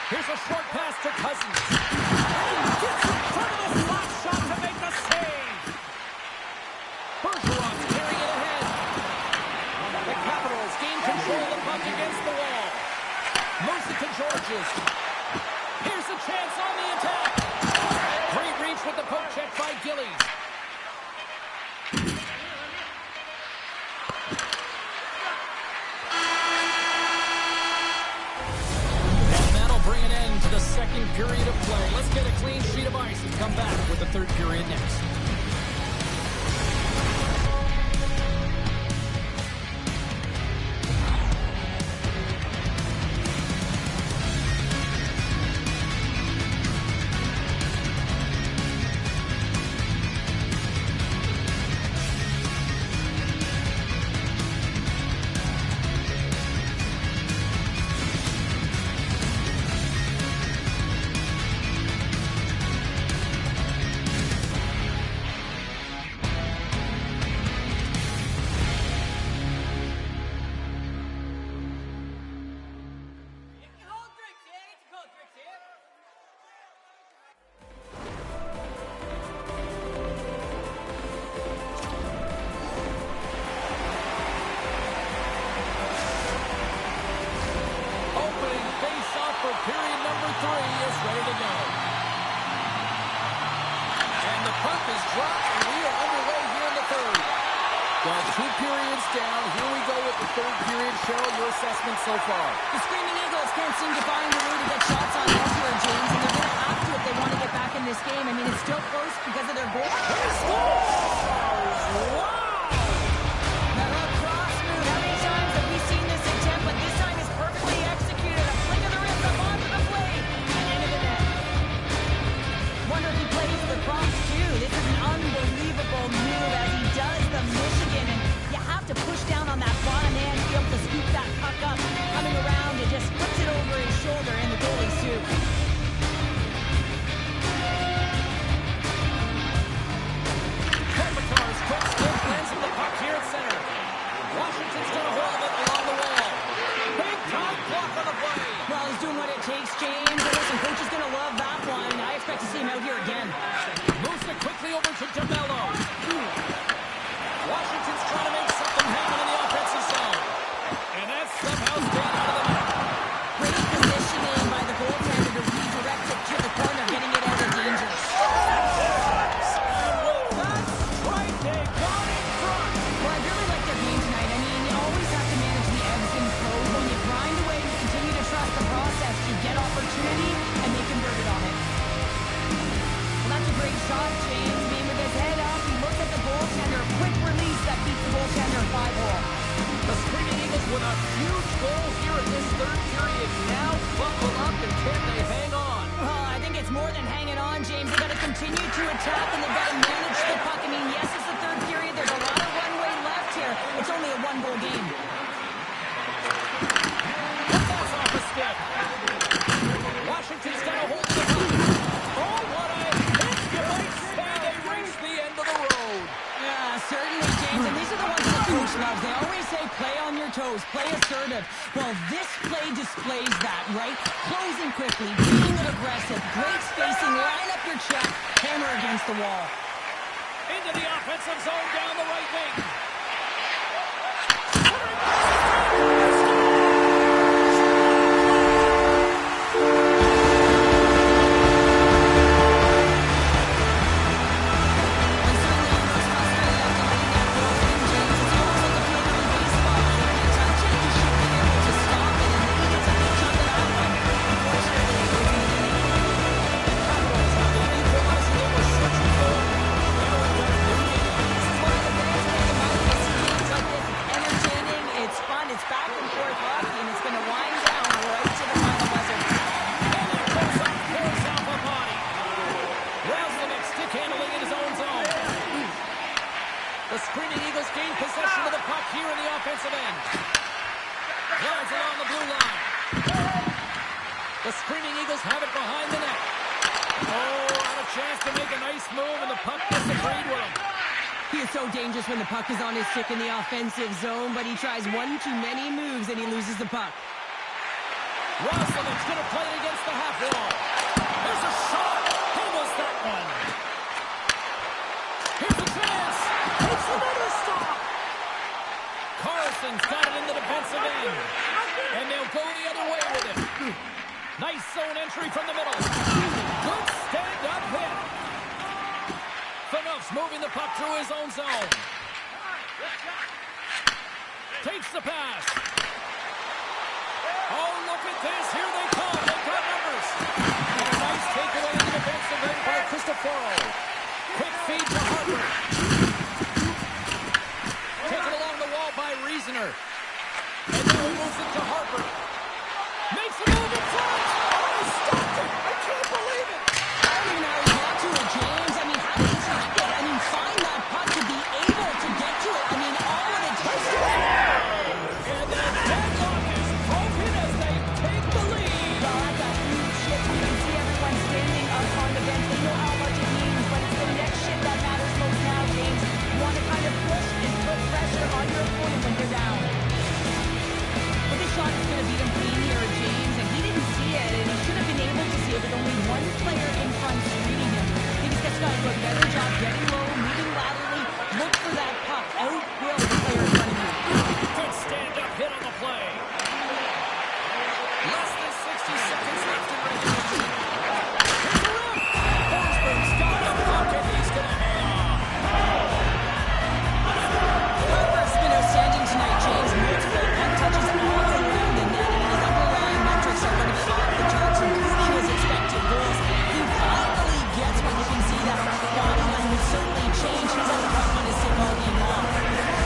Here's a short pass to Cousins. And he gets in front of the slot shot to make the save. Bergeron's carrying it ahead. The Capitals gain control of the puck against the wall. Moves it to Georges. Here's a chance on the attack. Great reach with the poke check by Gillies. The second period of play. Let's get a clean sheet of ice and come back with the third period next. Period number 3 is ready to go. And the puck is dropped, and we are underway here in the third. Well, 2 periods down. Here we go with the third period. Cheryl, your assessment so far?
The Screaming Eagles can't seem to find a way to get shots on net here, James, and they're going to have to if they want to get back in this game. I mean, it's still close because of their goal.
He scores! Wow!
That hook cross move, how many times have we seen this attempt, but this time is perfectly executed. A flick of the wrist up onto the blade and into the net. Wonder if he plays lacrosse too. This is an unbelievable move as he does the Michigan, and you have to push down on that bottom end to be able to scoop that puck up. Coming around and just puts it over his shoulder in the goalie's suit.
Kopitar's quick skip lands in the puck here at center. Washington's got a hold of it along the wall. Big time block on the play.
Well, he's doing what it takes, James. And listen, coach is going to love that one. I expect to see him out here again.
Moves it quickly over to DeMello. Washington's trying to make something happen in the offensive zone. And that's somehow stayed out of the net.
Great positioning by the goaltender to redirect it to the corner, getting it out of danger.
And with that strike, they got in front.
Well, I really like their game tonight. I mean, you always have to manage the ebbs and flows. When you grind away, you continue to trust the process. You get opportunity, and they converted on it. Well, that's a great shot, James. I mean, with his head up, he looks at the goaltender. Quick release that beats the goaltender 5-hole.
The Screaming Eagles with a huge goal here in this third period. Now buckle up, and can they hang on?
Oh, I think it's more than hanging on, James. They've got to continue to attack, and they've got to manage the puck. I mean, yes, it's the third period. There's a lot of runway left here. It's only a one-goal game.
Pass off a stick. Washington's got a hold of the puck. Oh, what a hit! You might say they reached the end of the road.
Yeah, certainly, James. And these are the ones that coach loves. They always say play on your toes. goes. Play assertive. Well, this play displays that, right? Closing quickly, being aggressive, great spacing, line up your check, hammer against the wall.
Into the offensive zone down the right wing. The screaming Eagles gain possession of the puck here in the offensive end. Drives it on the blue line. The screaming Eagles have it behind the net. Oh, had a chance to make a nice move, and the puck disagreed with him.
He is so dangerous when the puck is on his stick in the offensive zone, but he tries one too many moves and he loses the puck.
Roslovich's going to play it against the half wall. There's a shot. He missed that one. Here's a chance. It's another stop. Carson's got it in the defensive end. And they'll go the other way with it. Nice zone entry from the middle. Good stand-up hit. Phaneuf's moving the puck through his own zone. Takes the pass. Oh, look at this. Here they come. They've got numbers. And a nice takeaway in the defensive end by Cristoforo. Quick feed to Harper. Taken along the wall by Reasoner. And now he moves it to Harper. Makes a move in front. Oh, he stopped it. I can't believe it.
I don't even know how he got to it, James. I mean, how did he track it? I mean, find that puck to be able to get to it. I mean, all of it takes to it.
And their deadlock is broken as they take the lead.
Well, that's a huge shift. You can see everyone standing up on the bench. They know how much it means, but it's the next shift that matters most now, James. You want to kind of push and put pressure on your opponent when you're down. But this shot is going to beat him clean here, James, and he didn't see it, and he should have been able to see it with only one player in front screening him. I think he's just got to do a better job getting low, moving laterally, look for that puck, outwill the player in front of you.
Good stand-up hit on the play. Less than 60 seconds left in regulation. Here's the run. Forsberg's got the puck, and he's going to hang on.
Harper's been outstanding tonight, James. Multiple puck touches all around the net, and his underlying metrics are going to be off the charts, including his expected goals. He finally gets when you can see that body language certainly changed. He's had the puck on his stick all game long.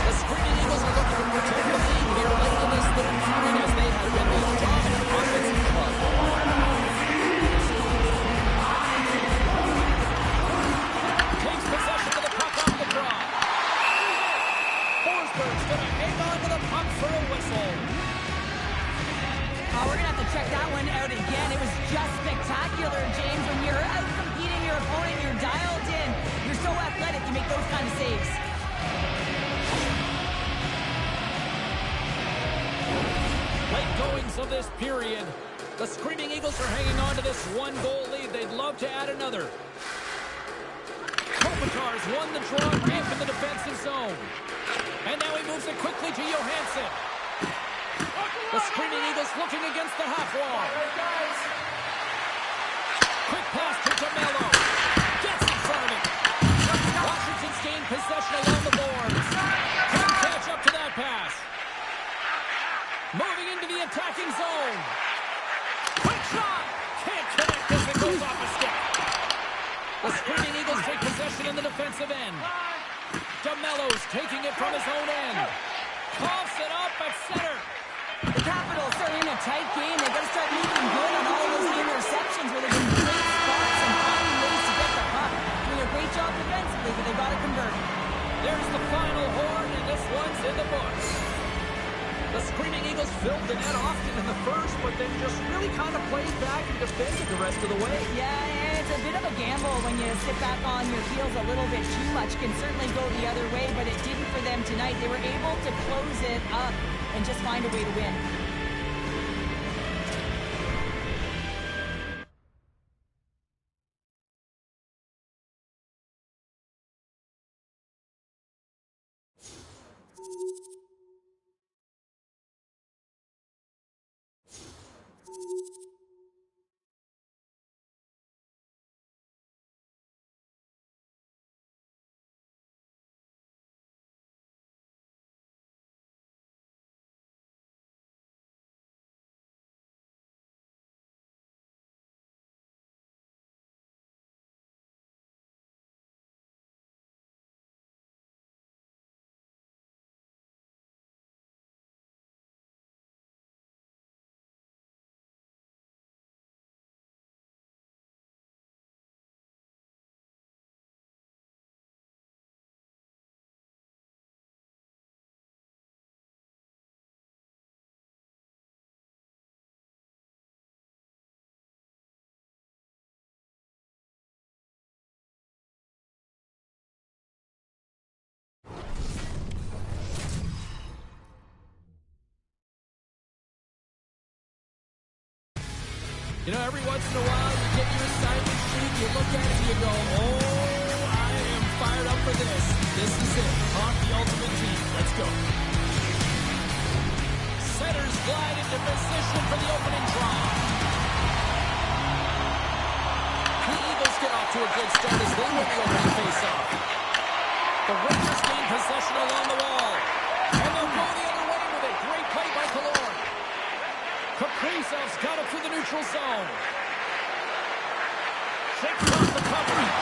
The screaming Eagles are looking to protect the lead here late in this third period as they have been the dominant offensive club. Takes possession of the puck off the draw. Forsberg's going to hang on to the puck for a whistle.
We're going to have to check that one out again. It was just spectacular, James. When you're out competing your opponent, you're dialed in. You're so athletic, you make those kind of saves.
Late goings of this period. The screaming Eagles are hanging on to this one-goal lead. They'd love to add another. Kopitar's won the draw deep in the defensive zone. And now he moves it quickly to Johansson. The screaming Eagles looking against the half wall. Quick pass to DeMello. Gets in front of it. Washington's gained possession along the boards. Couldn't catch up to that pass. Moving into the attacking zone. Quick shot. Can't connect as it goes off the stick. The screaming Eagles take possession in the defensive end. DeMello's taking it from his own end. Coughs it up at center.
The Capitals are in a tight game. They've got to start making good on all those interceptions where they've been great spots and finding ways to get the puck. Doing a great job defensively, but they've got to convert.
There's the final horn, and this one's in the books. The screaming Eagles filled the net often in the first, but then just really kind of played back and defended the rest of the way.
Yeah, and it's a bit of a gamble when you sit back on your heels a little bit too much. Can certainly go the other way, but it didn't for them tonight. They were able to close it up. and just find a way to win.
You know, every once in a while, you get your assignment sheet, you look at it, and you go, oh, I am fired up for this. This is it. Hockey Ultimate Team. Let's go. Centers glide into position for the opening draw. The Eagles get off to a good start as they win the opening faceoff. The Rangers gain possession along the wall. And they'll go the other way with it. Great play by Killorn. Kaprizov's got it through the neutral zone. Shakes off the coverage.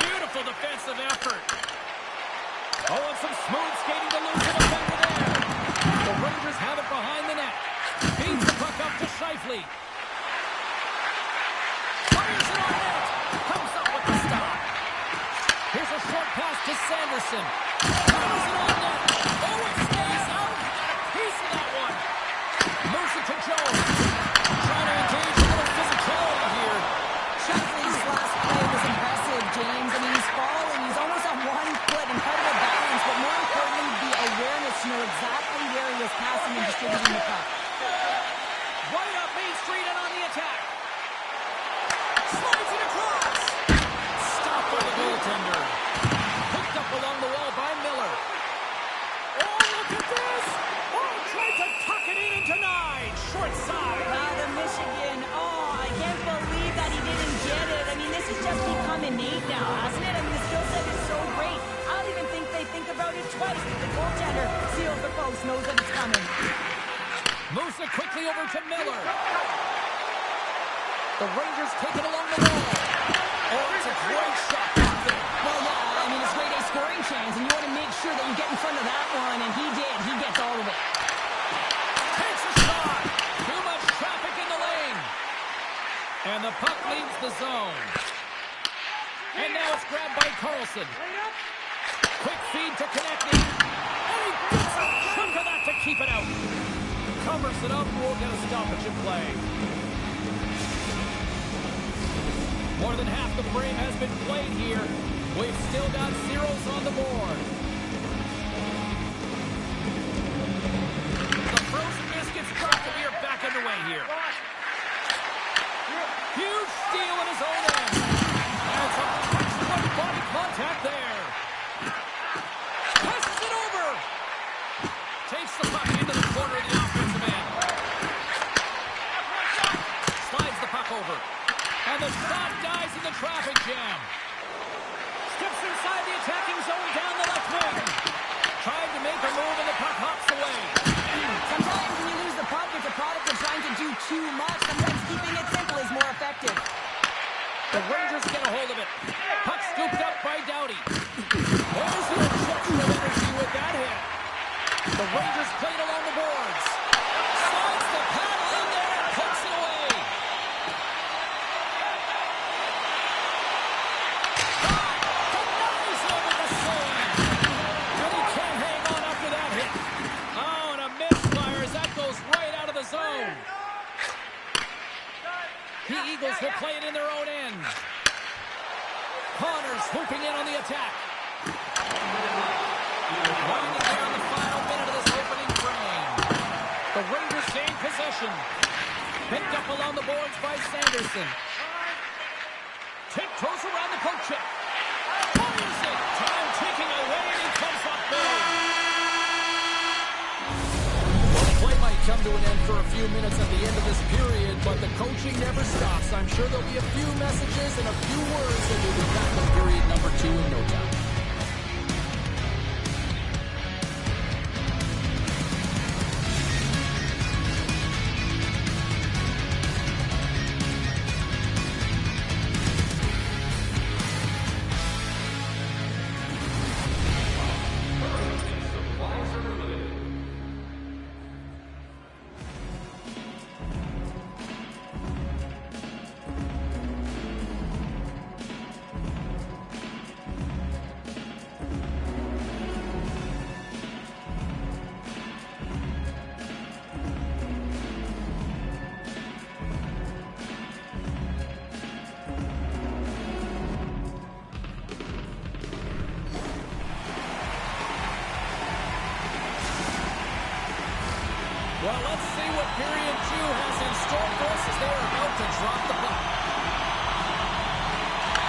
Beautiful defensive effort. Oh, and some smooth skating to lose the defender there. The Rangers have it behind the net. Beats the puck up to Scheifele. Fires it on net. Comes up with the stop. Here's a short pass to Sanderson. Fires it on net. Oh, it stays out. Got a piece of that one. Moves it to Jones. Trying to engage a little physicality here.
Scheifele's last play was impressive, James. I mean, he's falling. He's almost on one foot. Incredible balance, but more importantly, the awareness to know exactly where he was passing and distributing the puck.
Right up Main Street and on the attack. Slides it across. Stopped by the goaltender. Picked up along the wall by Miller. Oh, look at this. Oh, tried to tuck it in and denied. Short side.
Wow, the Michigan. Oh, I can't believe that he didn't get it. I mean, this has just become innate now, hasn't it? I mean, the skill set is so great. I don't even think they think about it twice. The goaltender seals the post, knows that it's coming.
Moves it quickly over to Miller. The Rangers take it along the wall. Oh, it's a great shot back there.
Well, yeah, I mean, it's grade A scoring chance, and you want to make sure that you get in front of that one, and he did. He gets all of it.
Takes a shot. Too much traffic in the lane. And the puck leaves the zone. And now it's grabbed by Carlson. Quick feed to Konechny. And he gets a chunk of that to keep it out. Covers it up. We'll get a stoppage in play. More than half the frame has been played here. We've still got zeros on the board. The frozen biscuits drop and we are back underway here. Huge steal in his own end. And some textbook body contact there. Passes it over. Takes the puck into the corner of the offensive end. Slides the puck over. And the shot dies in the traffic jam. Steps inside the attacking zone down the left wing. Trying to make a move and the puck hops away.
Sometimes when you lose the puck, it's a product of trying to do too much. Sometimes keeping it simple is more effective.
The Rangers get a hold of it. Puck scooped up by Doughty. There's the injection of energy with that hit. The Rangers played along the boards. Slides the paddle in there and puts it away. Denies him with the save. And he can't hang on after that hit. Oh, and a misfire as that goes right out of the zone. The Eagles will play it in their own end. Connors swooping in on the attack. Winding down the final minute of this possession. Picked up along the boards by Sanderson. Tiptoes around the poke check. Fires it. Time ticking away, and he comes up big. Well, the play might come to an end for a few minutes at the end of this period, but the coaching never stops. I'm sure there'll be a few messages and a few words, and we'll be back with period number 2 in no time. Well, let's see what period 2 has in store for us as they are about to drop the puck.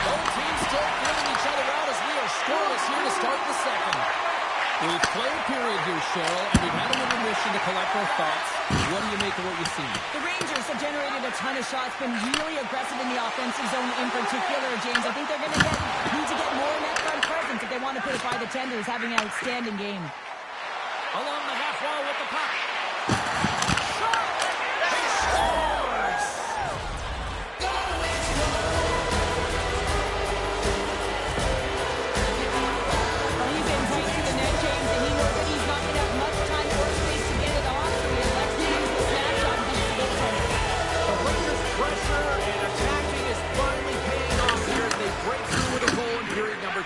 Both teams still feeling each other out as we are scoreless here to start the second. We've played a period here, Cheryl, and we've had a little mission to collect our thoughts. What do you make of what you've seen?
The Rangers have generated a ton of shots, been really aggressive in the offensive zone in particular, James. I think they're going to need to get more net front presence if they want to put it by the tenders, having an outstanding game.
Along the half wall with the puck.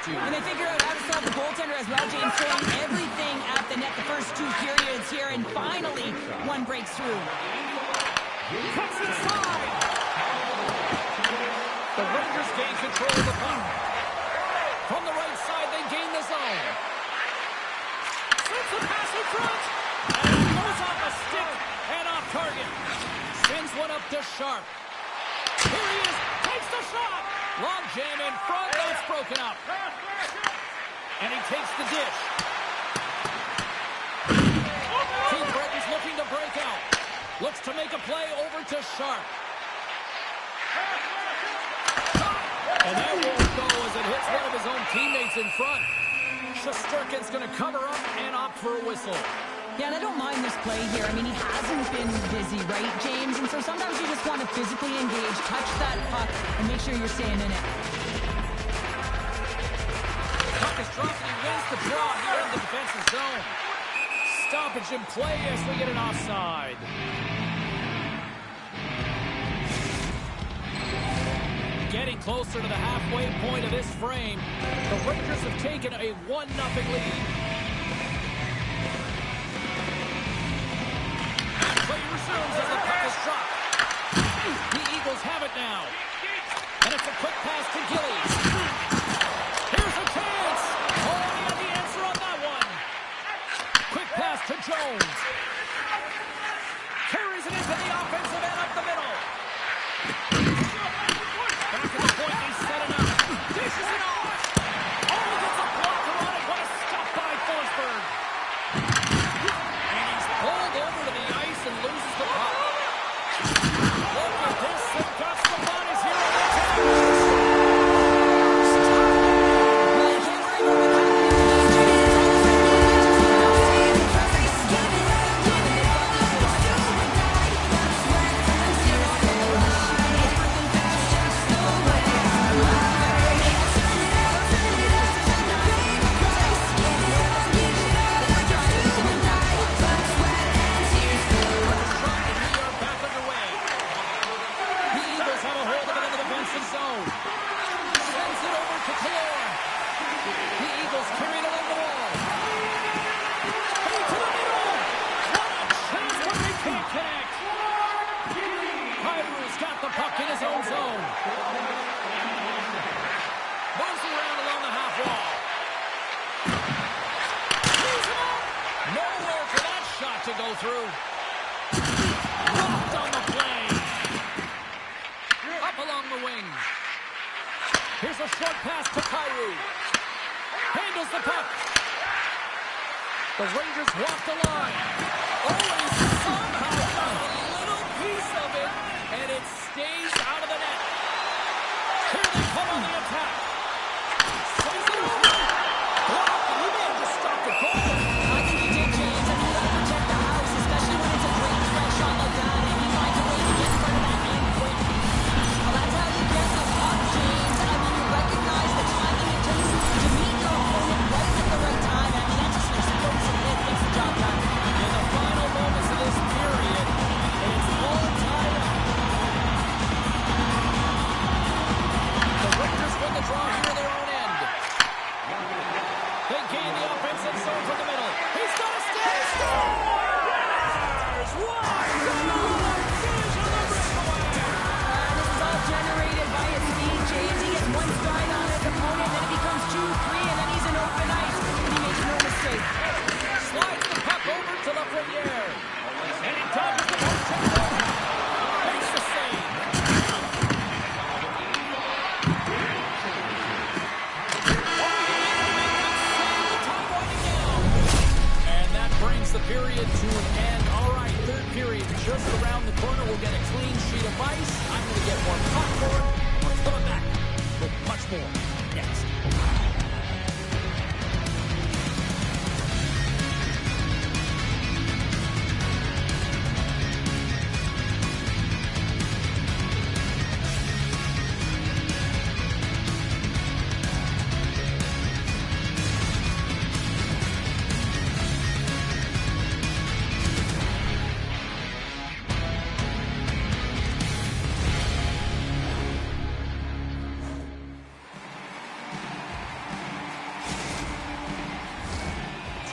And they figure out how to solve the goaltender as well, James, throwing everything at the net the first 2 periods here, and finally one breaks through.
Cuts inside. The Rangers gain control of the puck. From the right side, they gain the zone. Sends the pass in front. And it goes off a stick and off target. Sends one up to Sharp. Here he is. Takes the shot. Long jam in front. That's broken up. And he takes the dish. Keith Breton's looking to break out. Looks to make a play over to Sharp. And that won't go as it hits one of his own teammates in front. Shesterkin's going to cover up and opt for a whistle.
Yeah, and I don't mind this play here. I mean, he hasn't been busy, right, James? And so sometimes you just want to physically engage, touch that puck, and make sure you're staying in it.
Puck is dropped and he wins the draw here in the defensive zone. Stoppage in play as we get an offside. Getting closer to the halfway point of this frame, the Rangers have taken a 1-0 lead. Play resumes as the puck is dropped. The Eagles have it now. And it's a quick pass to Gillies. Here's a chance. Oh, he had the answer on that one. Quick pass to Jones. Carries it into the offensive end up the middle. Back at the point, they set it up. Dishes it off. Oh, he gets a blocker on it. What a stop by Forsberg. And he's pulled over to the ice and loses the puck. Look at this. They've got some bodies here on the table. To go through. pass to Kyrie. Handles the puck. The Rangers walk the line. Oh, and he somehow got a little piece of it, and it stays out of the net. Here they come on the attack. Sends it over. Blocked, and he may have just stopped the goal.
I think he did, James. I mean, you got to protect the house, especially when it's a great threat shot like that, and he finds a way to get in front of that and quick. Well, that's how you get the puck, James. I mean, you recognize the timing it takes to meet your opponent right at the right time. I mean, that's just an explosive hit. Gets the job done.
In the final moments of this period, it's all tied up. The Rangers win the draw here in their own end. They gain the offensive zone from the middle. He's got a stick. Scores! What a goal! Finish on the breakaway.
This is all generated by his speed, James. He gets one stride on his opponent, then it becomes 2-3, and then he's in open ice, and he makes no mistake.
Slides the puck over to Lafreniere. And he dodges the puck to Miller. Makes the save. And that brings the period to an end. All right, third period just around the corner. We'll get a clean sheet of ice. I'm going to get more popcorn. We're coming back with much more next.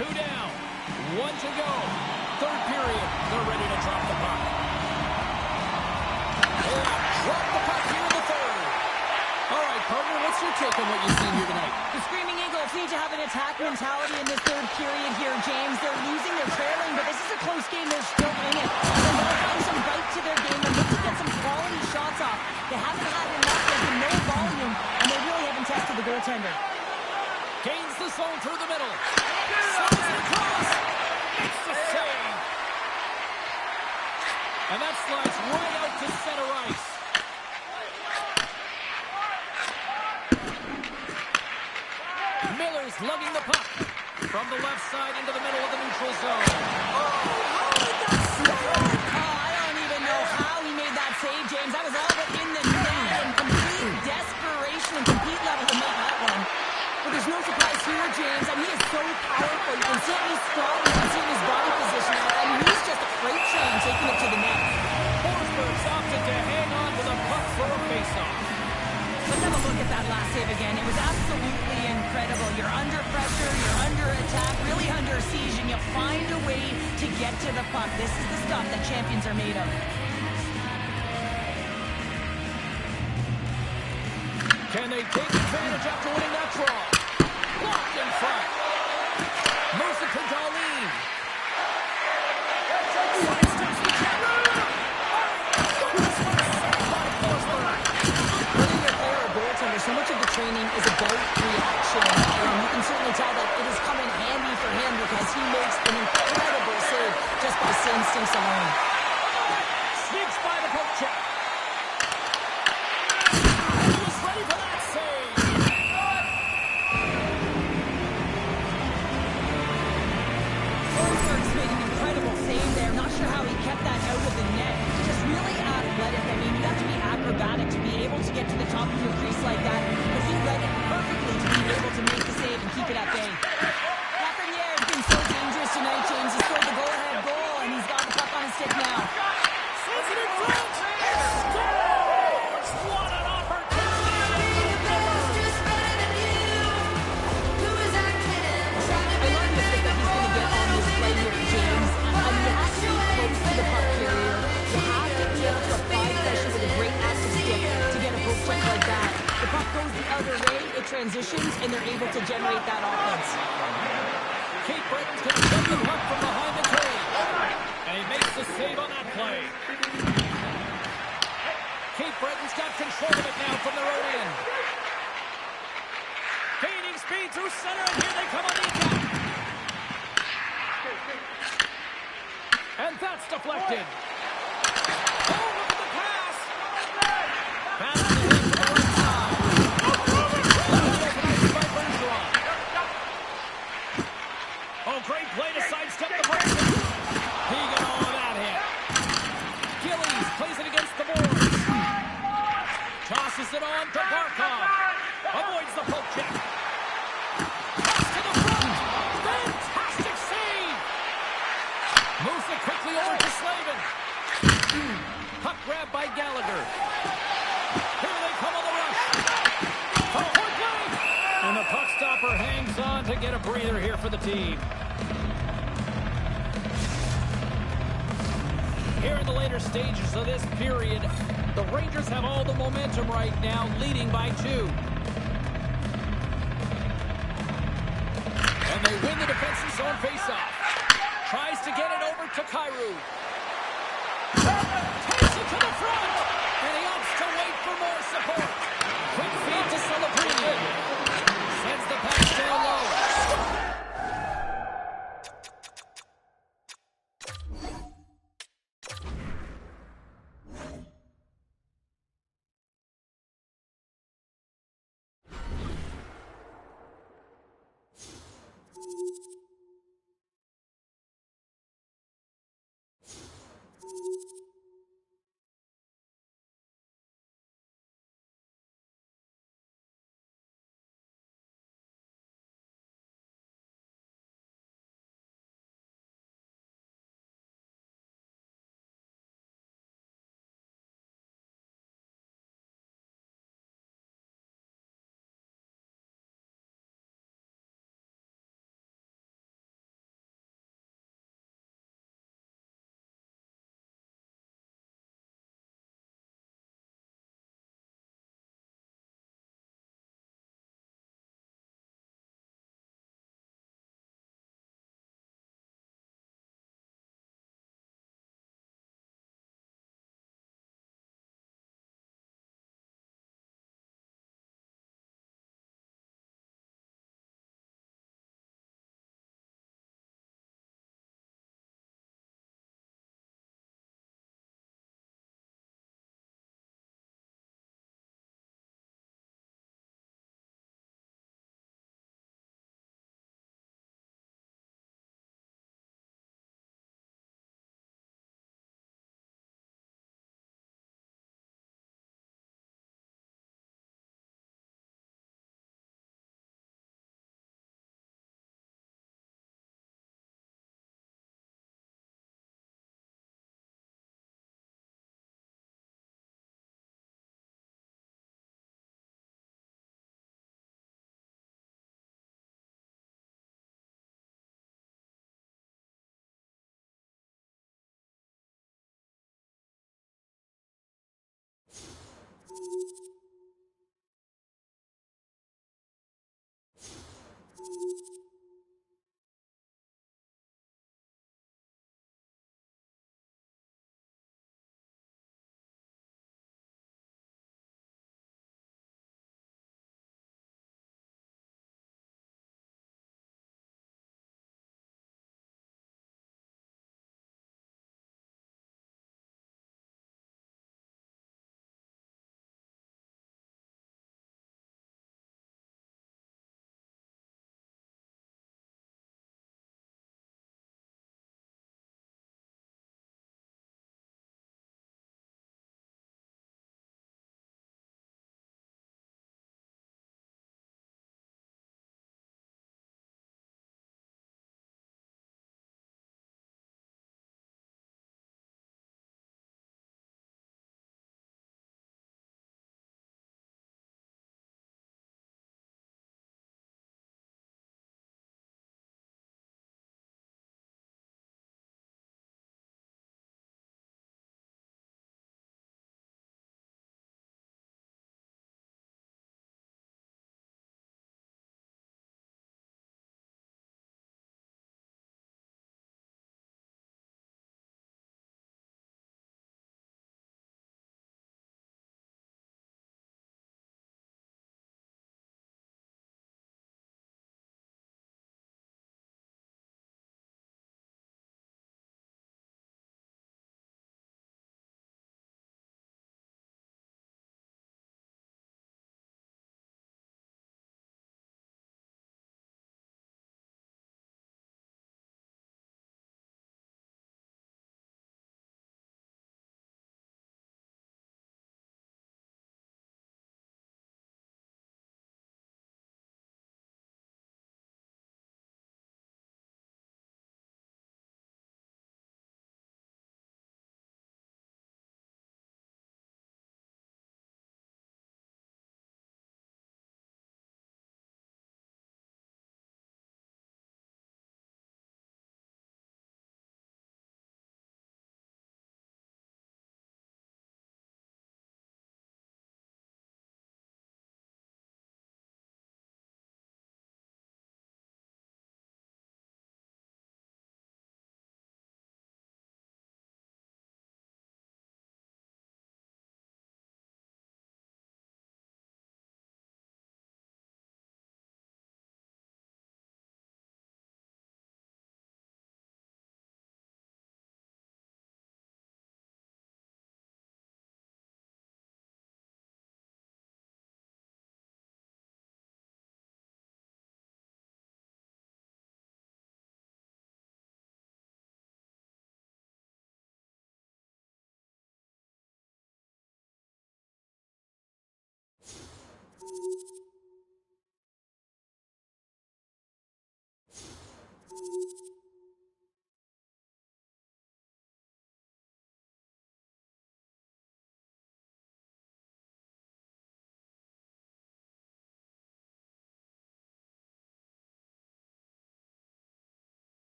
Two down, one to go. Third period, they're ready to drop the puck. Drop the puck here in the third. All right, partner, what's your take on what you've seen here tonight?
The Screaming Eagles need to have an attack mentality in this third period here, James. They're losing, they're trailing, but this is a close game. They're still in it. They're going to find some bite to their game and look to get some quality shots off. They haven't had enough. There's been no volume, and they really haven't tested the goaltender.
Gains the zone through the middle. Slides it across. Makes the save. And that slides right out to center ice. Miller's lugging the puck from the left side into the middle of the neutral zone.
How did that score? I don't even know how he made that save, James. That was all but in the net and complete desperation and complete level to make that one. But there's no surprise here, James. I mean, he is so powerful. You can see it in his strong. You can see it in his body position. I mean, he's just a freight train taking it to the net.
Forsberg's opted to hang on to the puck for a faceoff.
Let's have a look at that last save again. It was absolutely incredible. You're under pressure, you're under attack, really under siege, and you find a way to get to the puck. This is the stuff that champions are made of.
Can they take advantage after winning that draw? Blocked in front. Moves it to Darlene. Slides to Giroux.
Whether you're a player or a goaltender, so much of the training is about reaction. You can certainly tell that it has come in handy for him because he makes an incredible save just by his instincts alone.
Sneaks by the poke check. Ready for that save.
Forsberg's made an incredible save there. Not sure how he kept that out of the net. Just really athletic. I mean, you have to be acrobatic to be able to get to the top of your crease like that. But he read it perfectly to be able to make the save and keep it at bay. Lafreniere has been so dangerous tonight, James. He scored the go-ahead goal, and he's got the puck on his stick now.
Sends it in front. Scores! What an opportunity!
I love the stick that he's going to get on this play here, James. I mean, you have to be close to the puck carrier. You have to be able to apply pressure with a great active stick to get a poke check like that. The puck goes the other way, it transitions, and they're able to generate that offense.
Kate Bretton's going to get the puck from behind the cage. And he makes the save on that play. Kate Bretton's got control of it now from their own end. speed through center, and here they come on the attack. And that's deflected. Oh, look at the pass. Pass ahead to the right side. By Bergeron. Oh, great play to sidestep the break. He got all of that hit. Gillies plays it against the boards. Tosses it on to Barkov. Avoids the poke check. Pass to the front. Fantastic save. Moves it quickly over to Slavin. Puck grab by Gallagher. Here they come on the rush. For point blank. And the puck stopper hangs on to get a breather here for the team. Here in the later stages of this period, the Rangers have all the momentum right now, leading by 2. And they win the defensive zone faceoff. Tries to get it over to Kyrou. Takes it to the front. And he opts to wait for more support. Quick feed to Celebrini. Sends the pass down low.